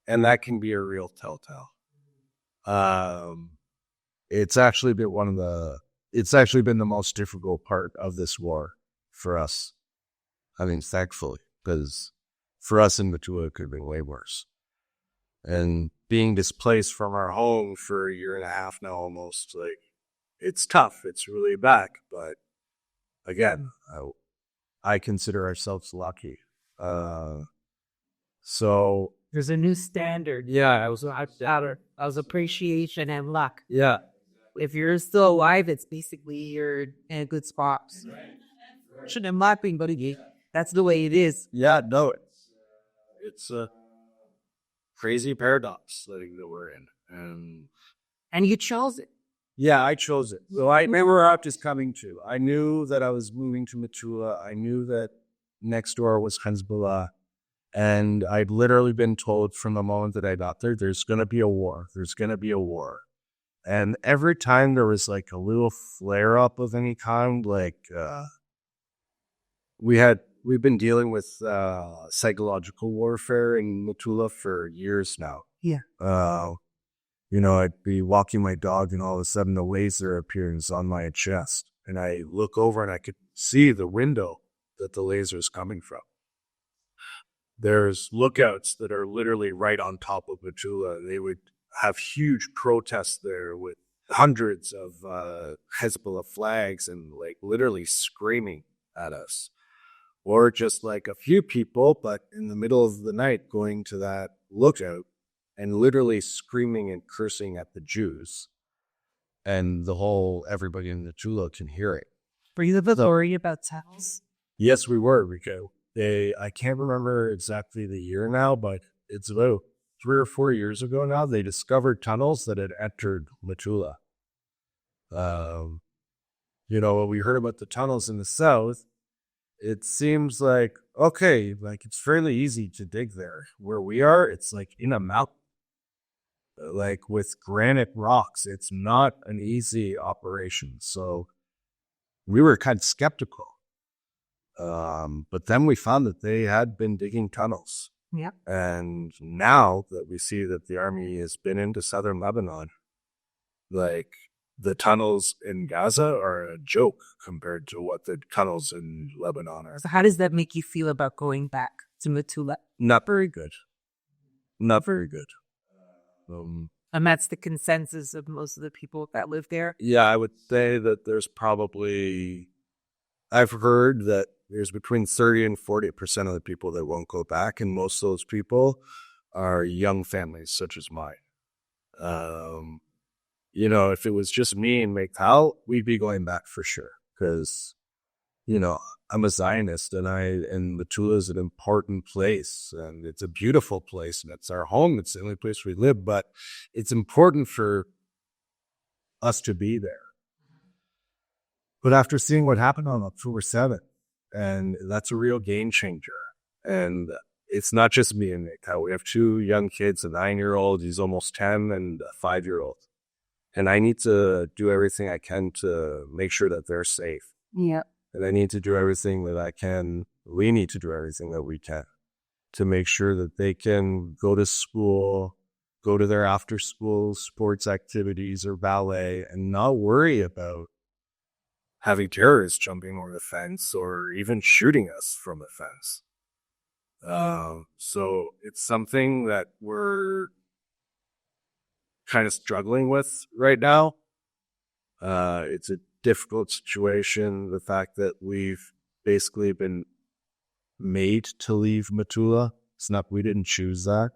And that can be a real telltale. It's actually been the most difficult part of this war for us. I mean, thankfully, because for us in Manitoba, it could have been way worse. And being displaced from our home for a year and a half now almost, like, it's tough. It's really bad. But again, I consider ourselves lucky. So there's a new standard. Yeah, I was appreciation and luck. Yeah. If you're still alive, it's basically you're in a good spot. Shouldn't luck being but that's the way it is. Yeah, no, it's a crazy paradox that we're in. And you chose it. Yeah, I chose it. So I remember I was coming to. I knew that I was moving to Metula. I knew that next door was Hezbollah. And I'd literally been told from the moment that I got there, there's going to be a war. There's going to be a war. And every time there was like a little flare up of any kind, like we've been dealing with psychological warfare in Metula for years now. Yeah. I'd be walking my dog and all of a sudden a laser appears on my chest. And I look over and I could see the window that the laser is coming from. There's lookouts that are literally right on top of Metula. They would have huge protests there with hundreds of Hezbollah flags and like literally screaming at us. or just like a few people, but in the middle of the night going to that lookout and literally screaming and cursing at the Jews. And everybody in Metula can hear it. Were you the story about tunnels? Yes, we were, Rico. I can't remember exactly the year now, but it's about 3 or 4 years ago now, they discovered tunnels that had entered Metula. When we heard about the tunnels in the south, it seems like, okay, like it's fairly easy to dig there. Where we are, it's like in a mountain, like with granite rocks. It's not an easy operation. So we were kind of skeptical. But then we found that they had been digging tunnels. Yeah. And now that we see that the army has been into southern Lebanon, like the tunnels in Gaza are a joke compared to what the tunnels in Lebanon are. So how does that make you feel about going back to Metula? Not very good. Not very good. And that's the consensus of most of the people that live there. Yeah, I would say that I've heard that there's between 30 and 40% of the people that won't go back, and most of those people are young families such as mine. If it was just me and Mikal, we'd be going back for sure. Because, I'm a Zionist and Metula is an important place and it's a beautiful place and it's our home. It's the only place we live, but it's important for us to be there. But after seeing what happened on October 7th, and that's a real game changer. And it's not just me and Mikal. We have 2 young kids, a 9-year-old, he's almost 10, and a 5-year-old. And I need to do everything I can to make sure that they're safe. Yeah. And I need to do everything that I can. We need to do everything that we can to make sure that they can go to school, go to their after-school sports activities or ballet, and not worry about having terrorists jumping over the fence or even shooting us from the fence. So it's something that we're kind of struggling with right now. It's a difficult situation. The fact that we've basically been made to leave Metula. We didn't choose that.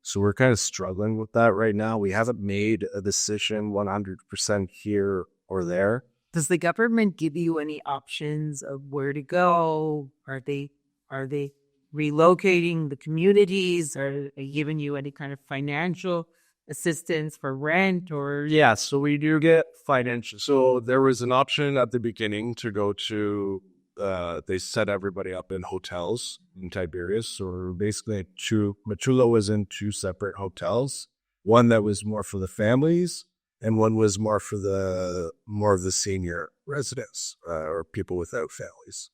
So we're kind of struggling with that right now. We haven't made a decision 100% here or there. Does the government give you any options of where to go? Are they relocating the communities? Are they giving you any kind of financial assistance for rent or? Yeah, so we do get financial. So there was an option at the beginning to go to, they set everybody up in hotels in Tiberias. So basically Metula was in 2 separate hotels. One that was more for the families and one was more for more of the senior residents or people without families.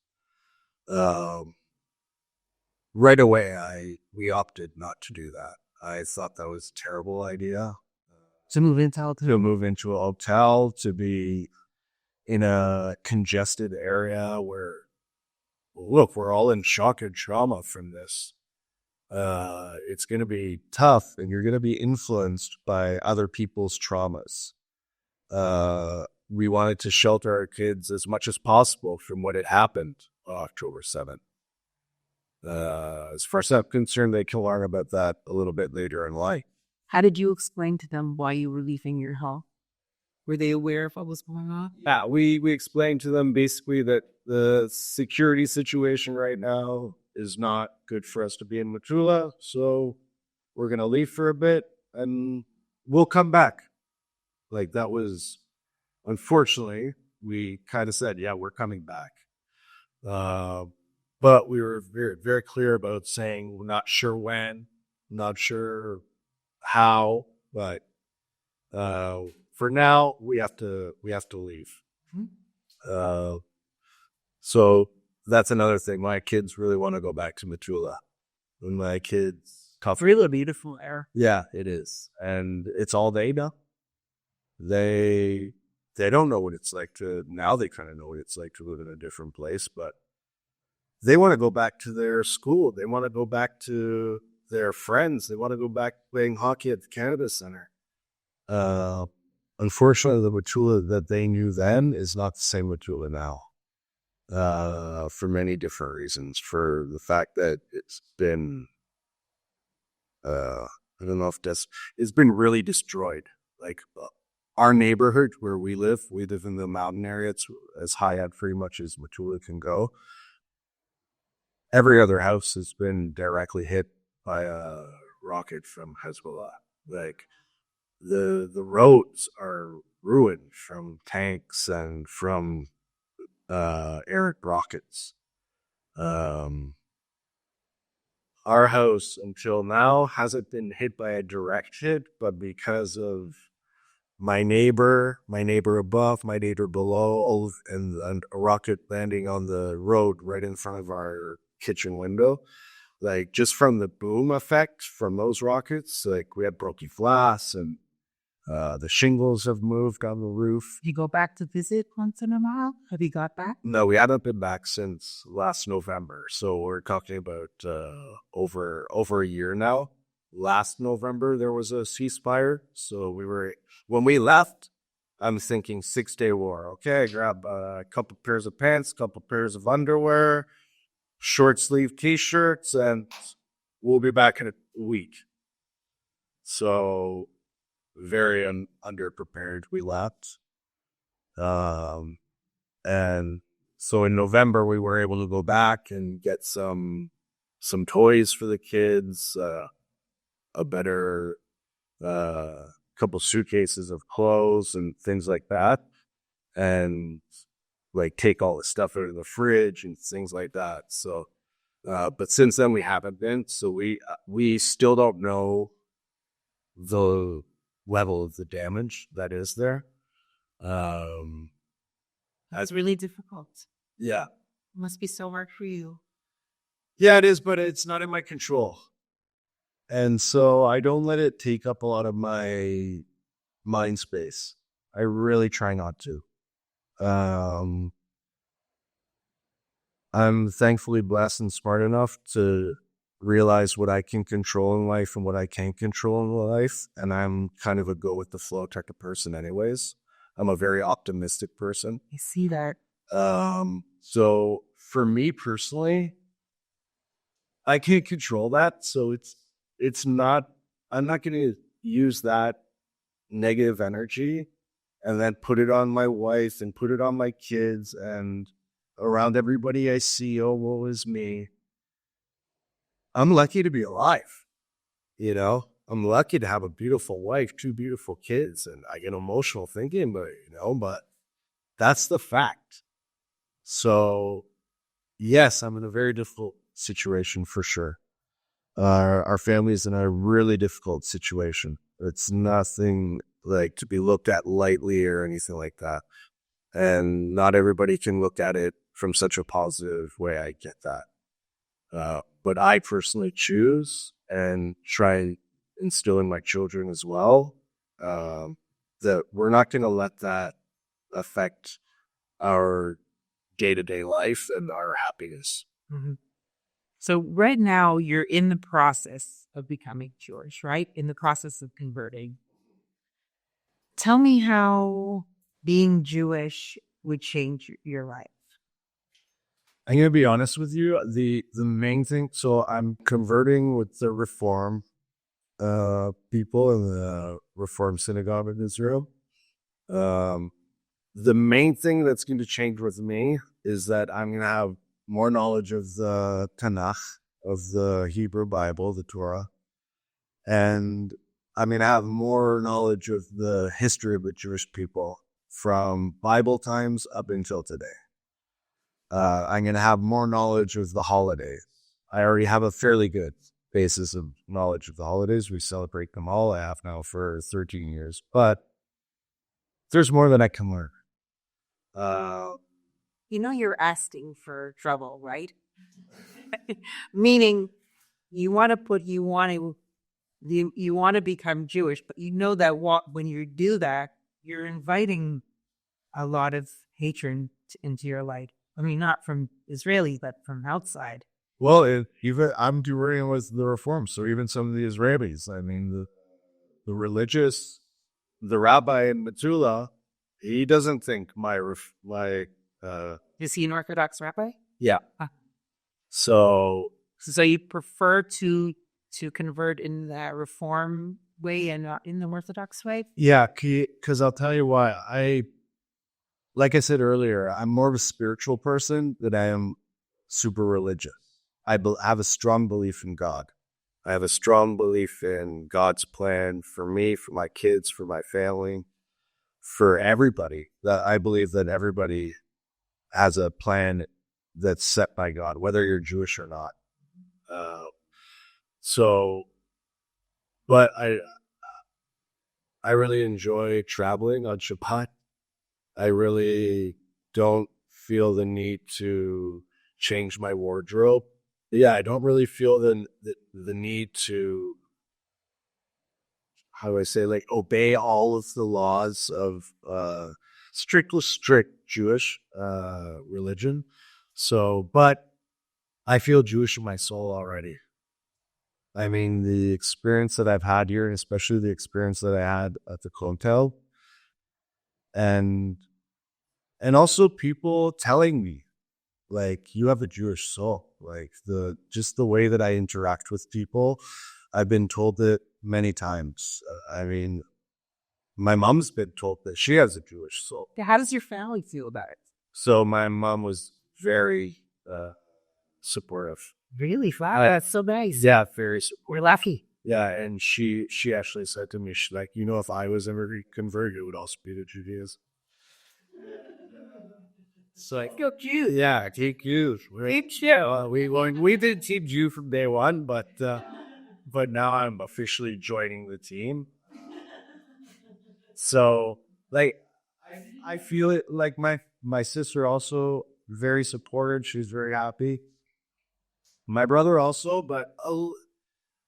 Right away, we opted not to do that. I thought that was a terrible idea. To move into a hotel, to be in a congested area where, look, we're all in shock and trauma from this. It's going to be tough, and you're going to be influenced by other people's traumas. We wanted to shelter our kids as much as possible from what had happened on October 7th. As far as I'm concerned, they can learn about that a little bit later in life. How did you explain to them why you were leaving your home? Were they aware of what was going on? Yeah, we explained to them basically that the security situation right now is not good for us to be in Metula, so we're going to leave for a bit and we'll come back. Like that was, unfortunately, we kind of said, yeah, we're coming back. But we were very, very clear about saying we're not sure when, not sure how, but for now we have to leave. Mm-hmm. So that's another thing. My kids really want to go back to Metula. When my kids, it's really beautiful there. Yeah, it is, and it's all Dayna. They don't know what it's like to now. They kind of know what it's like to live in a different place, but they want to go back to their school. They want to go back to their friends. They want to go back playing hockey at the Canada Center. Unfortunately, the Metula that they knew then is not the same Metula now. for many different reasons. For the fact that it's been, I don't know if it's been really destroyed. Like our neighborhood where we live in the mountain area. It's as high up pretty much as Matula can go. Every other house has been directly hit by a rocket from Hezbollah. Like the roads are ruined from tanks and from air rockets. Our house until now hasn't been hit by a direct hit, but because of my neighbor above, my neighbor below, and a rocket landing on the road right in front of our kitchen window, like just from the boom effect from those rockets, like we had broken glass and the shingles have moved on the roof. You go back to visit once in a while? Have you got back? No, we haven't been back since last November. So we're talking about over a year now. Last November, there was a ceasefire. So when we left, I'm thinking 6-day war. Okay, grab a couple pairs of pants, couple pairs of underwear, short sleeve t-shirts, and we'll be back in a week. So very underprepared. We left. And so in November, we were able to go back and get some toys for the kids, a better couple suitcases of clothes and things like that, and like take all the stuff out of the fridge and things like that. So, but since then we haven't been. So we still don't know the level of the damage that is there. That's really difficult. Yeah. It must be so hard for you. Yeah, it is, but it's not in my control. And so I don't let it take up a lot of my mind space. I really try not to. I'm thankfully blessed and smart enough to realize what I can control in life and what I can't control in life. And I'm kind of a go with the flow type of person anyways. I'm a very optimistic person. I see that. So for me personally, I can't control that. So I'm not going to use that negative energy and then put it on my wife and put it on my kids and around everybody I see. Oh, woe is me. I'm lucky to be alive. You know, I'm lucky to have a beautiful wife, 2 beautiful kids, and I get emotional thinking about it, but that's the fact. So, yes, I'm in a very difficult situation for sure. Our family is in a really difficult situation. It's nothing like to be looked at lightly or anything like that. And not everybody can look at it from such a positive way. I get that. But I personally choose and try instill in my children as well, that we're not going to let that affect our day-to-day life and our happiness. Mm-hmm. So right now you're in the process of becoming Jewish, right? In the process of converting. Tell me how being Jewish would change your life. I'm going to be honest with you. The main thing, so I'm converting with the Reform people in the Reform synagogue in Israel. The main thing that's going to change with me is that I'm going to have more knowledge of the Tanakh, of the Hebrew Bible, the Torah, and I'm going to have more knowledge of the history of the Jewish people from Bible times up until today. I'm going to have more knowledge of the holidays. I already have a fairly good basis of knowledge of the holidays. We celebrate them all. I have now for 13 years, but there's more that I can learn. You're asking for trouble, right? Meaning you want to become Jewish, but you know that when you do that, you're inviting a lot of hatred into your life. I mean, not from Israelis, but from outside. Well, even I'm dealing with the Reform, so even some of the Israelis. I mean, the religious, the rabbi in Metula, he doesn't think my Is he an Orthodox rabbi? Yeah. Ah. So So you prefer to convert in that Reform way and not in the Orthodox way? yeah, because I'll tell you why. Like I said earlier, I'm more of a spiritual person than I am super religious. I have a strong belief in God. I have a strong belief in God's plan for me, for my kids, for my family, for everybody. That I believe that everybody has a plan that's set by God, whether you're Jewish or not. So, but I really enjoy traveling on Shabbat. I really don't feel the need to change my wardrobe. Yeah, I don't really feel the need to, how do I say, like obey all of the laws of strict Jewish religion. So, but I feel Jewish in my soul already. I mean, the experience that I've had here, especially the experience that I had at the hotel, and also people telling me, like, you have a Jewish soul. Like just the way that I interact with people, I've been told it many times. I mean, my mom's been told that she has a Jewish soul. How does your family feel about it? So my mom was very supportive. Really? Wow, that's so nice. Yeah, very supportive. We're lucky. Yeah, and she actually said to me, she's like, if I was ever converted, it would also be to Judaism. So like, go Jew. Yeah, Team Jew. Team Jew. We did Team Jew from day one, but now I'm officially joining the team. So like, I feel it. Like my sister also very supported. She's very happy. My brother also, but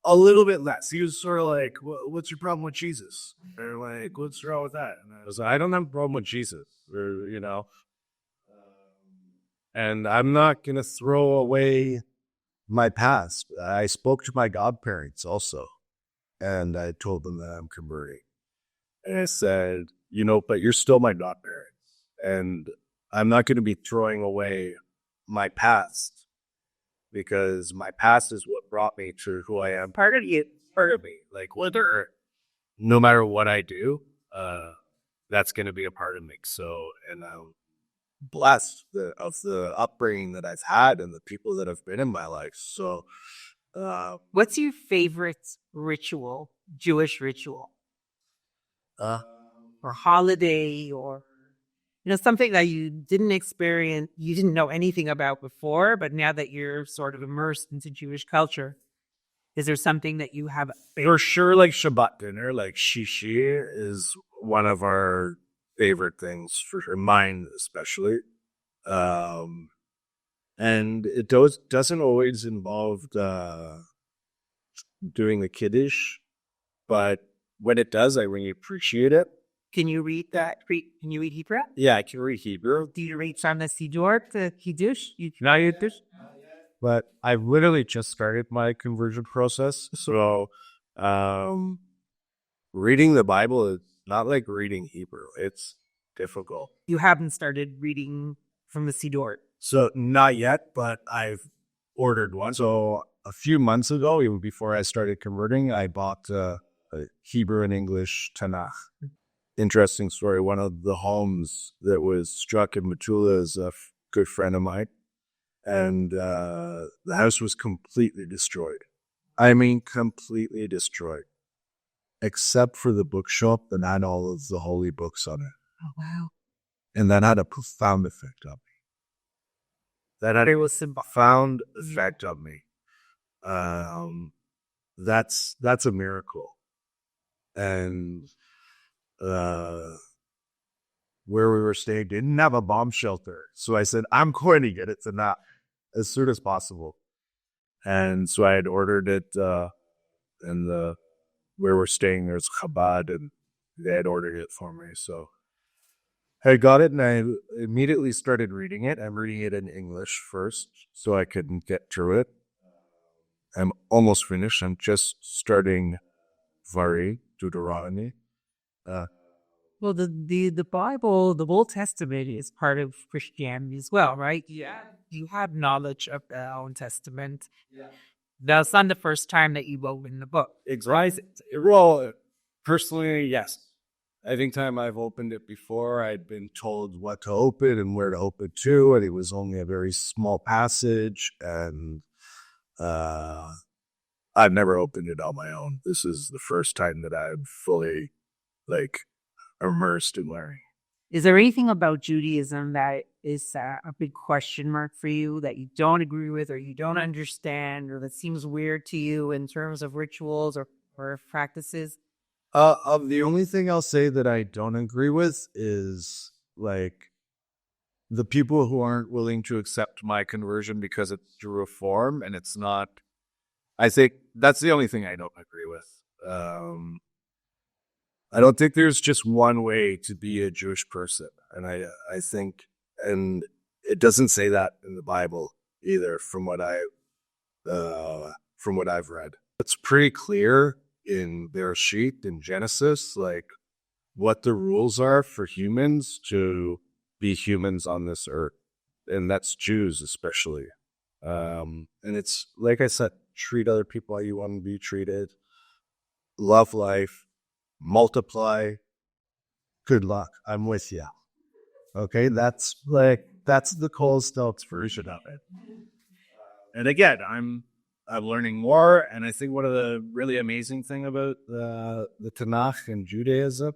a little bit less. He was sort of like, "What's your problem with Jesus?" Or like, "What's wrong with that?" And I was like, "I don't have a problem with Jesus." Or and I'm not gonna throw away my past. I spoke to my godparents also, and I told them that I'm converting. And I said, but you're still my godparents, and I'm not going to be throwing away my past, because my past is what brought me to who I am. Part of me. Like, no matter what I do, that's going to be a part of me. So, and I'm blessed of the upbringing that I've had and the people that have been in my life. So, what's your favorite ritual, Jewish ritual? Or holiday, or something that you didn't experience, you didn't know anything about before, but now that you're sort of immersed into Jewish culture, is there something that you have? For sure, like Shabbat dinner, like shishi is one of our favorite things, for sure, mine especially. And it doesn't always involve doing the kiddush, but when it does, I really appreciate it. Can you read that? Can you read Hebrew? Yeah, I can read Hebrew. Do you read from the Siddur to Kiddush? Not Yiddish. But I've literally just started my conversion process. So reading the Bible is not like reading Hebrew. It's difficult. You haven't started reading from the Siddur? So not yet, but I've ordered one. So a few months ago, even before I started converting, I bought a Hebrew and English Tanakh. Interesting story. One of the homes that was struck in Metula is a good friend of mine. And the house was completely destroyed. I mean, completely destroyed. Except for the bookshelf that had all of the holy books on it. Oh, wow. And that had a profound effect on me. That had a profound effect on me. That's a miracle. And where we were staying didn't have a bomb shelter. So I said, I'm going to get it tonight as soon as possible. And so I had ordered it, and where we're staying, there's Chabad, and they had ordered it for me. So I got it, and I immediately started reading it. I'm reading it in English first, so I couldn't get through it. I'm almost finished. I'm just starting Vari, Deuteronomy. Well, Well, the Bible, the Old Testament is part of Christianity as well, right? Yeah. You have knowledge of the Old Testament. Yeah. That's not the first time that you opened the book. Right. Well, personally, yes. I think time I've opened it before, I'd been told what to open and where to open to, and it was only a very small passage, and I've never opened it on my own. This is the first time that I'm fully, immersed in learning. Is there anything about Judaism that is a big question mark for you that you don't agree with or you don't understand or that seems weird to you in terms of rituals or practices? The only thing I'll say that I don't agree with is the people who aren't willing to accept my conversion because it's to reform and it's not. I think that's the only thing I don't agree with. I don't think there's just one way to be a Jewish person, and I think, and it doesn't say that in the Bible either. From what I've read, it's pretty clear in Bereshit, in Genesis, what the rules are for humans to be humans on this earth. And that's Jews especially. And it's, like I said, treat other people how you want to be treated. Love life. Multiply. Good luck. I'm with you. Okay? That's the Cole Stokes version of it. And again, I'm learning more, and I think one of the really amazing thing about the Tanakh and Judaism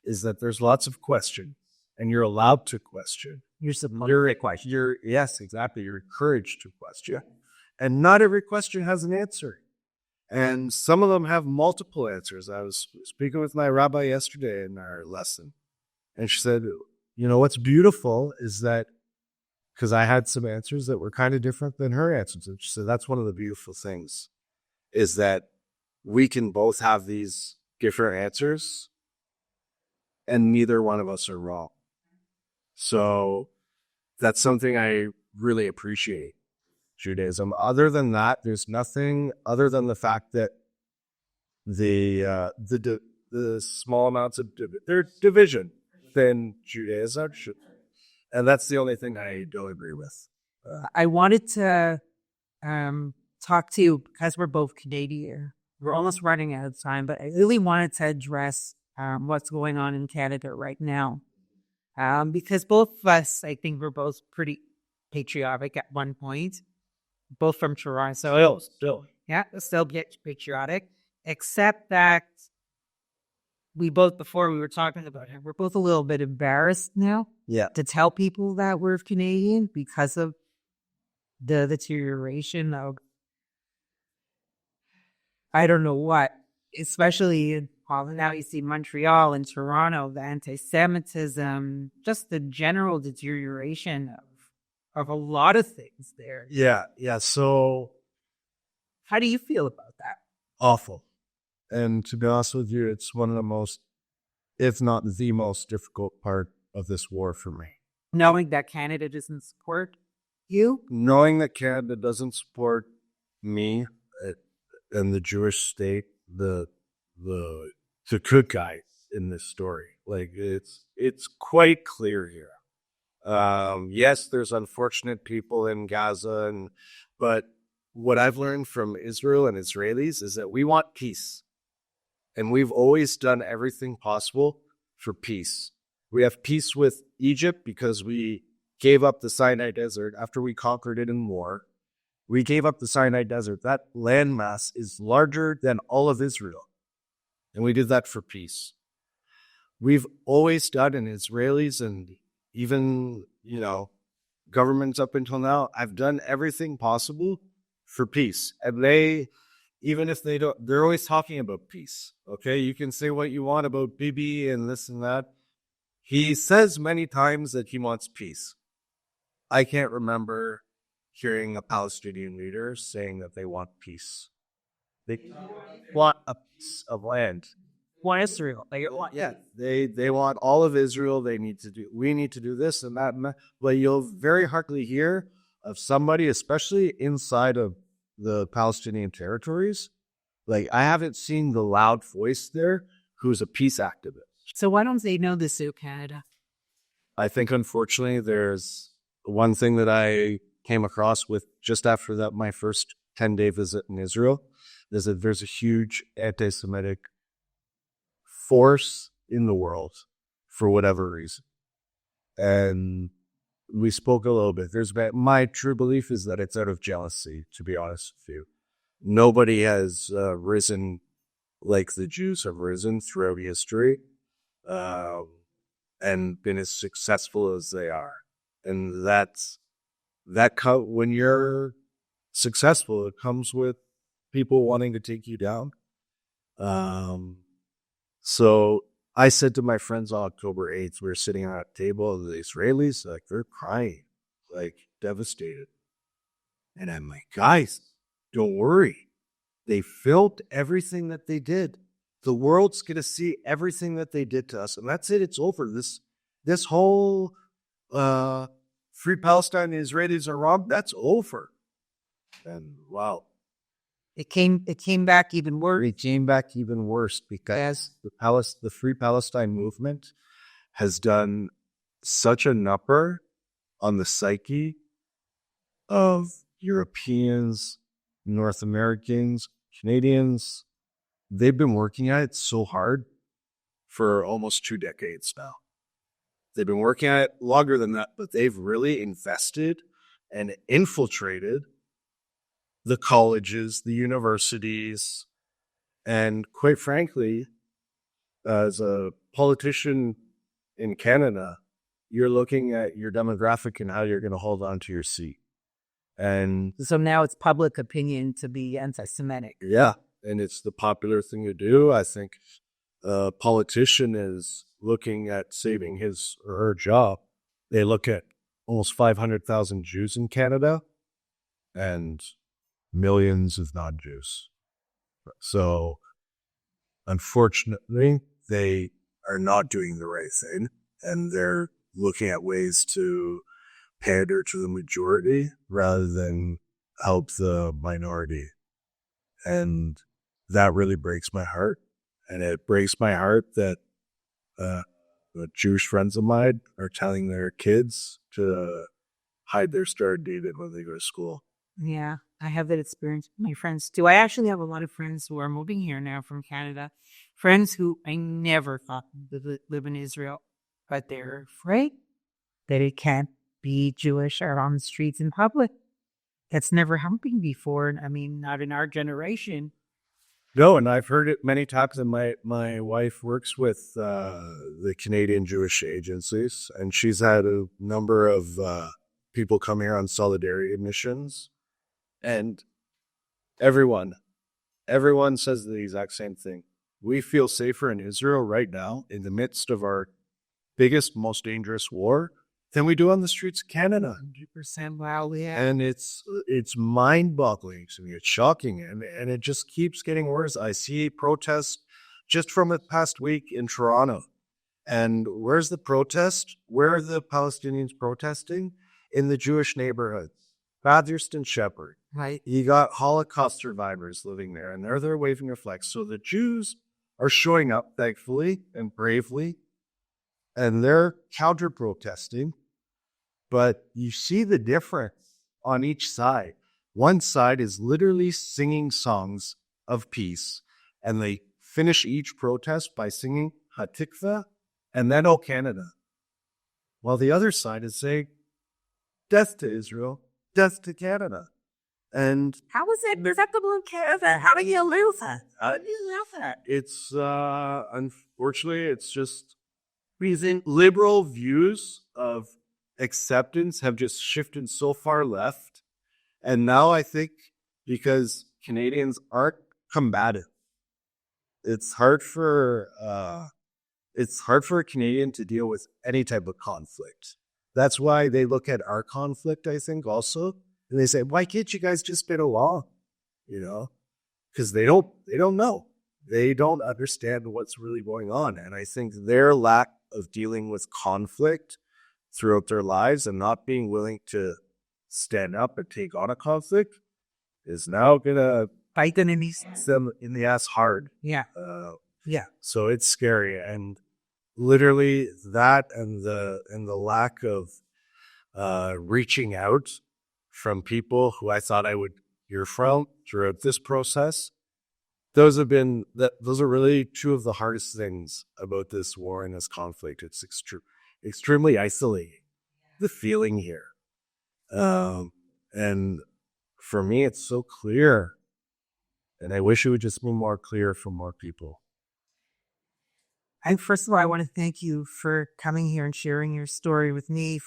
is that there's lots of questions, and you're allowed to question. Yes, exactly. You're encouraged to question, and not every question has an answer, and some of them have multiple answers. I was speaking with my rabbi yesterday in our lesson, and she said, what's beautiful is that, because I had some answers that were kind of different than her answers. And she said, that's one of the beautiful things, is that we can both have these different answers and neither one of us are wrong. So that's something I really appreciate, Judaism. Other than that, there's nothing other than the fact that the small amounts of division than Judaism. And that's the only thing I don't agree with. I wanted to talk to you because we're both Canadian. We're almost running out of time, but I really wanted to address what's going on in Canada right now. Because both of us, I think we're both pretty patriotic at one point, both from Toronto. Still get patriotic, except that before we were talking about it, we're both a little bit embarrassed now to tell people that we're Canadian because of the deterioration of, I don't know what, especially in now you see Montreal and Toronto, the anti-Semitism, just the general deterioration of a lot of things there. Yeah. So how do you feel about that? Awful. And to be honest with you, it's one of the most, if not the most difficult part of this war for me. Knowing that Canada doesn't support you? Knowing that Canada doesn't support me and the Jewish state, the good guy in this story. It's quite clear here. Yes, there's unfortunate people in Gaza, but what I've learned from Israel and Israelis is that we want peace. And we've always done everything possible for peace. We have peace with Egypt because we gave up the Sinai Desert after we conquered it in war. We gave up the Sinai Desert. That landmass is larger than all of Israel. And we did that for peace. We've always done, and Israelis and even, governments up until now, I've done everything possible for peace. And even if they don't, they're always talking about peace. Okay, you can say what you want about Bibi and this and that. He says many times that he wants peace. I can't remember hearing a Palestinian leader saying that they want peace. They want a piece of land. Want Israel. They want all of Israel. We need to do this and that. But you'll very hardly hear of somebody, especially inside of the Palestinian territories. I haven't seen the loud voice there who's a peace activist. So why don't they know this about Canada? I think, unfortunately, there's one thing that I came across with just after that, my first 10-day visit in Israel, is that there's a huge anti-Semitic force in the world for whatever reason. And we spoke a little bit. My true belief is that it's out of jealousy, to be honest with you. Nobody has risen like the Jews have risen throughout history and been as successful as they are. And when you're successful, it comes with people wanting to take you down. So I said to my friends on October 8th, we were sitting at a table, the Israelis, like, they're crying, like, devastated. And I'm like, guys, don't worry. They filmed everything that they did. The world's going to see everything that they did to us. And that's it. It's over. This whole Free Palestine, the Israelis are wrong. That's over. And wow. It came back even worse. It came back even worse because the Free Palestine movement has done such a number on the psyche of Europeans, North Americans, Canadians. They've been working at it so hard for almost 2 decades now. They've been working at it longer than that, but they've really invested and infiltrated the colleges, the universities, and quite frankly, as a politician in Canada, you're looking at your demographic and how you're going to hold on to your seat. And so now it's public opinion to be anti-Semitic. Yeah, and it's the popular thing to do. I think a politician is looking at saving his or her job. They look at almost 500,000 Jews in Canada and millions of non-Jews. So, unfortunately, they are not doing the right thing, and they're looking at ways to pander to the majority rather than help the minority. And that really breaks my heart. And it breaks my heart that Jewish friends of mine are telling their kids to hide their start date when they go to school. Yeah, I have that experience with my friends too. I actually have a lot of friends who are moving here now from Canada. Friends who I never thought would live in Israel, but they're afraid that it can't be Jewish or on the streets in public. That's never happened before. I mean, not in our generation. No, and I've heard it many times. And my wife works with the Canadian Jewish agencies, and she's had a number of people come here on solidarity missions. And everyone says the exact same thing. We feel safer in Israel right now in the midst of our biggest, most dangerous war than we do on the streets of Canada. 100%. Wow, yeah. And it's mind-boggling to me. It's shocking, and it just keeps getting worse. I see protests just from the past week in Toronto. And where's the protest? Where are the Palestinians protesting? In the Jewish neighborhoods. Bathurst and Shepherd. Right. You got Holocaust survivors living there, and they're waving their flags. So the Jews are showing up, thankfully and bravely, and they're counter-protesting. But you see the difference on each side. One side is literally singing songs of peace, and they finish each protest by singing Hatikva and then O Canada. While the other side is saying, death to Israel, death to Canada. And how is it acceptable in Canada? How do you lose that? It's, unfortunately, it's just reason liberal views of acceptance have just shifted so far left. And now I think because Canadians aren't combative, it's hard for a Canadian to deal with any type of conflict. That's why they look at our conflict, I think, also, and they say, "Why can't you guys just get along?" You know, because they don't know, they don't understand what's really going on, and I think their lack of dealing with conflict throughout their lives and not being willing to stand up and take on a conflict is now gonna bite them in the ass hard. Yeah. So it's scary, and literally that and the lack of reaching out from people who I thought I would hear from throughout this process. Those are really two of the hardest things about this war and this conflict. It's extremely isolating, the feeling here. And for me, it's so clear. And I wish it would just be more clear for more people. And first of all, I want to thank you for coming here and sharing your story with me,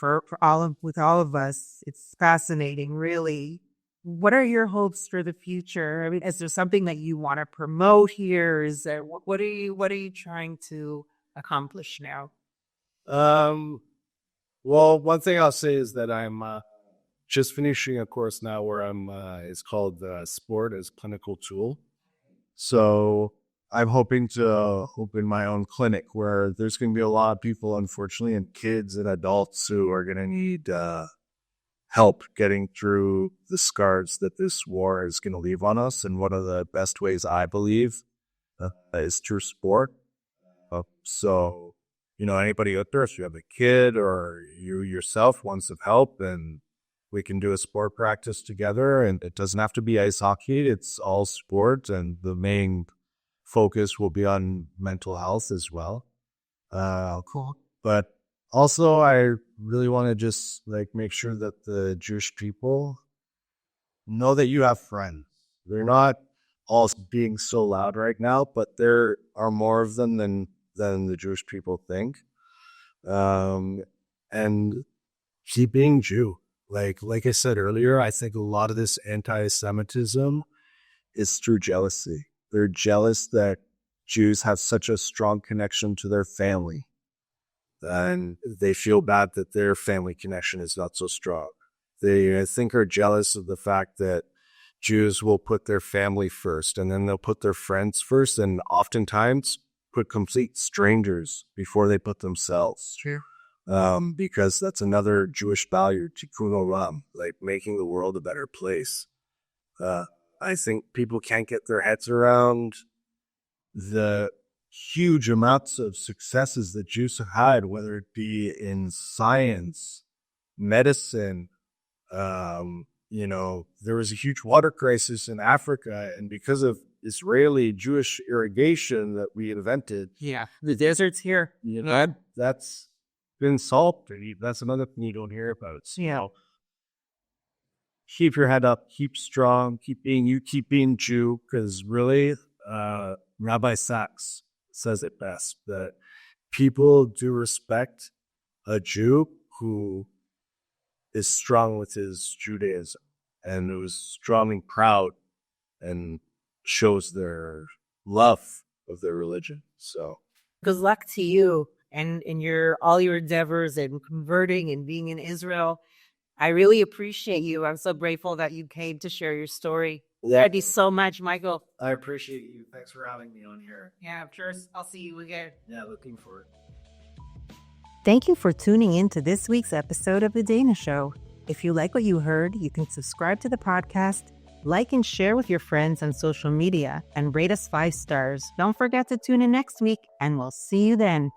with all of us. It's fascinating, really. What are your hopes for the future? I mean, is there something that you want to promote here? Is there what are you trying to accomplish now? Well, one thing I'll say is that I'm just finishing a course now where it's called Sport as Clinical Tool. So I'm hoping to open my own clinic where there's going to be a lot of people, unfortunately, and kids and adults who are going to need help getting through the scars that this war is going to leave on us. And one of the best ways, I believe, is through sport. So, anybody out there, if you have a kid or you yourself want some help, and we can do a sport practice together. And it doesn't have to be ice hockey. It's all sport. And the main focus will be on mental health as well. Cool. But also, I really want to just make sure that the Jewish people know that you have friends. They're not all being so loud right now, but there are more of them than the Jewish people think. And keep being Jew. Like I said earlier, I think a lot of this anti-Semitism is through jealousy. They're jealous that Jews have such a strong connection to their family. And they feel bad that their family connection is not so strong. They, I think, are jealous of the fact that Jews will put their family first, and then they'll put their friends first, and oftentimes put complete strangers before they put themselves. Sure. Because that's another Jewish value, tikkun olam, making the world a better place. I think people can't get their heads around the huge amounts of successes that Jews have had, whether it be in science, medicine. There was a huge water crisis in Africa, and because of Israeli Jewish irrigation that we invented, the desert's here. That's been solved. That's another thing you don't hear about. So, keep your head up, keep strong, keep being Jew, because really, Rabbi Sachs says it best, that people do respect a Jew who is strong with his Judaism and who's strong and proud and shows their love of their religion. So good luck to you and in all your endeavors and converting and being in Israel. I really appreciate you. I'm so grateful that you came to share your story. Thank you so much, Michael. I appreciate you. Thanks for having me on here. Yeah, sure. I'll see you again. Yeah, looking forward. Thank you for tuning in to this week's episode of The Dayna Show. If you like what you heard, you can subscribe to the podcast, like and share with your friends on social media, and rate us 5 stars. Don't forget to tune in next week, and we'll see you then.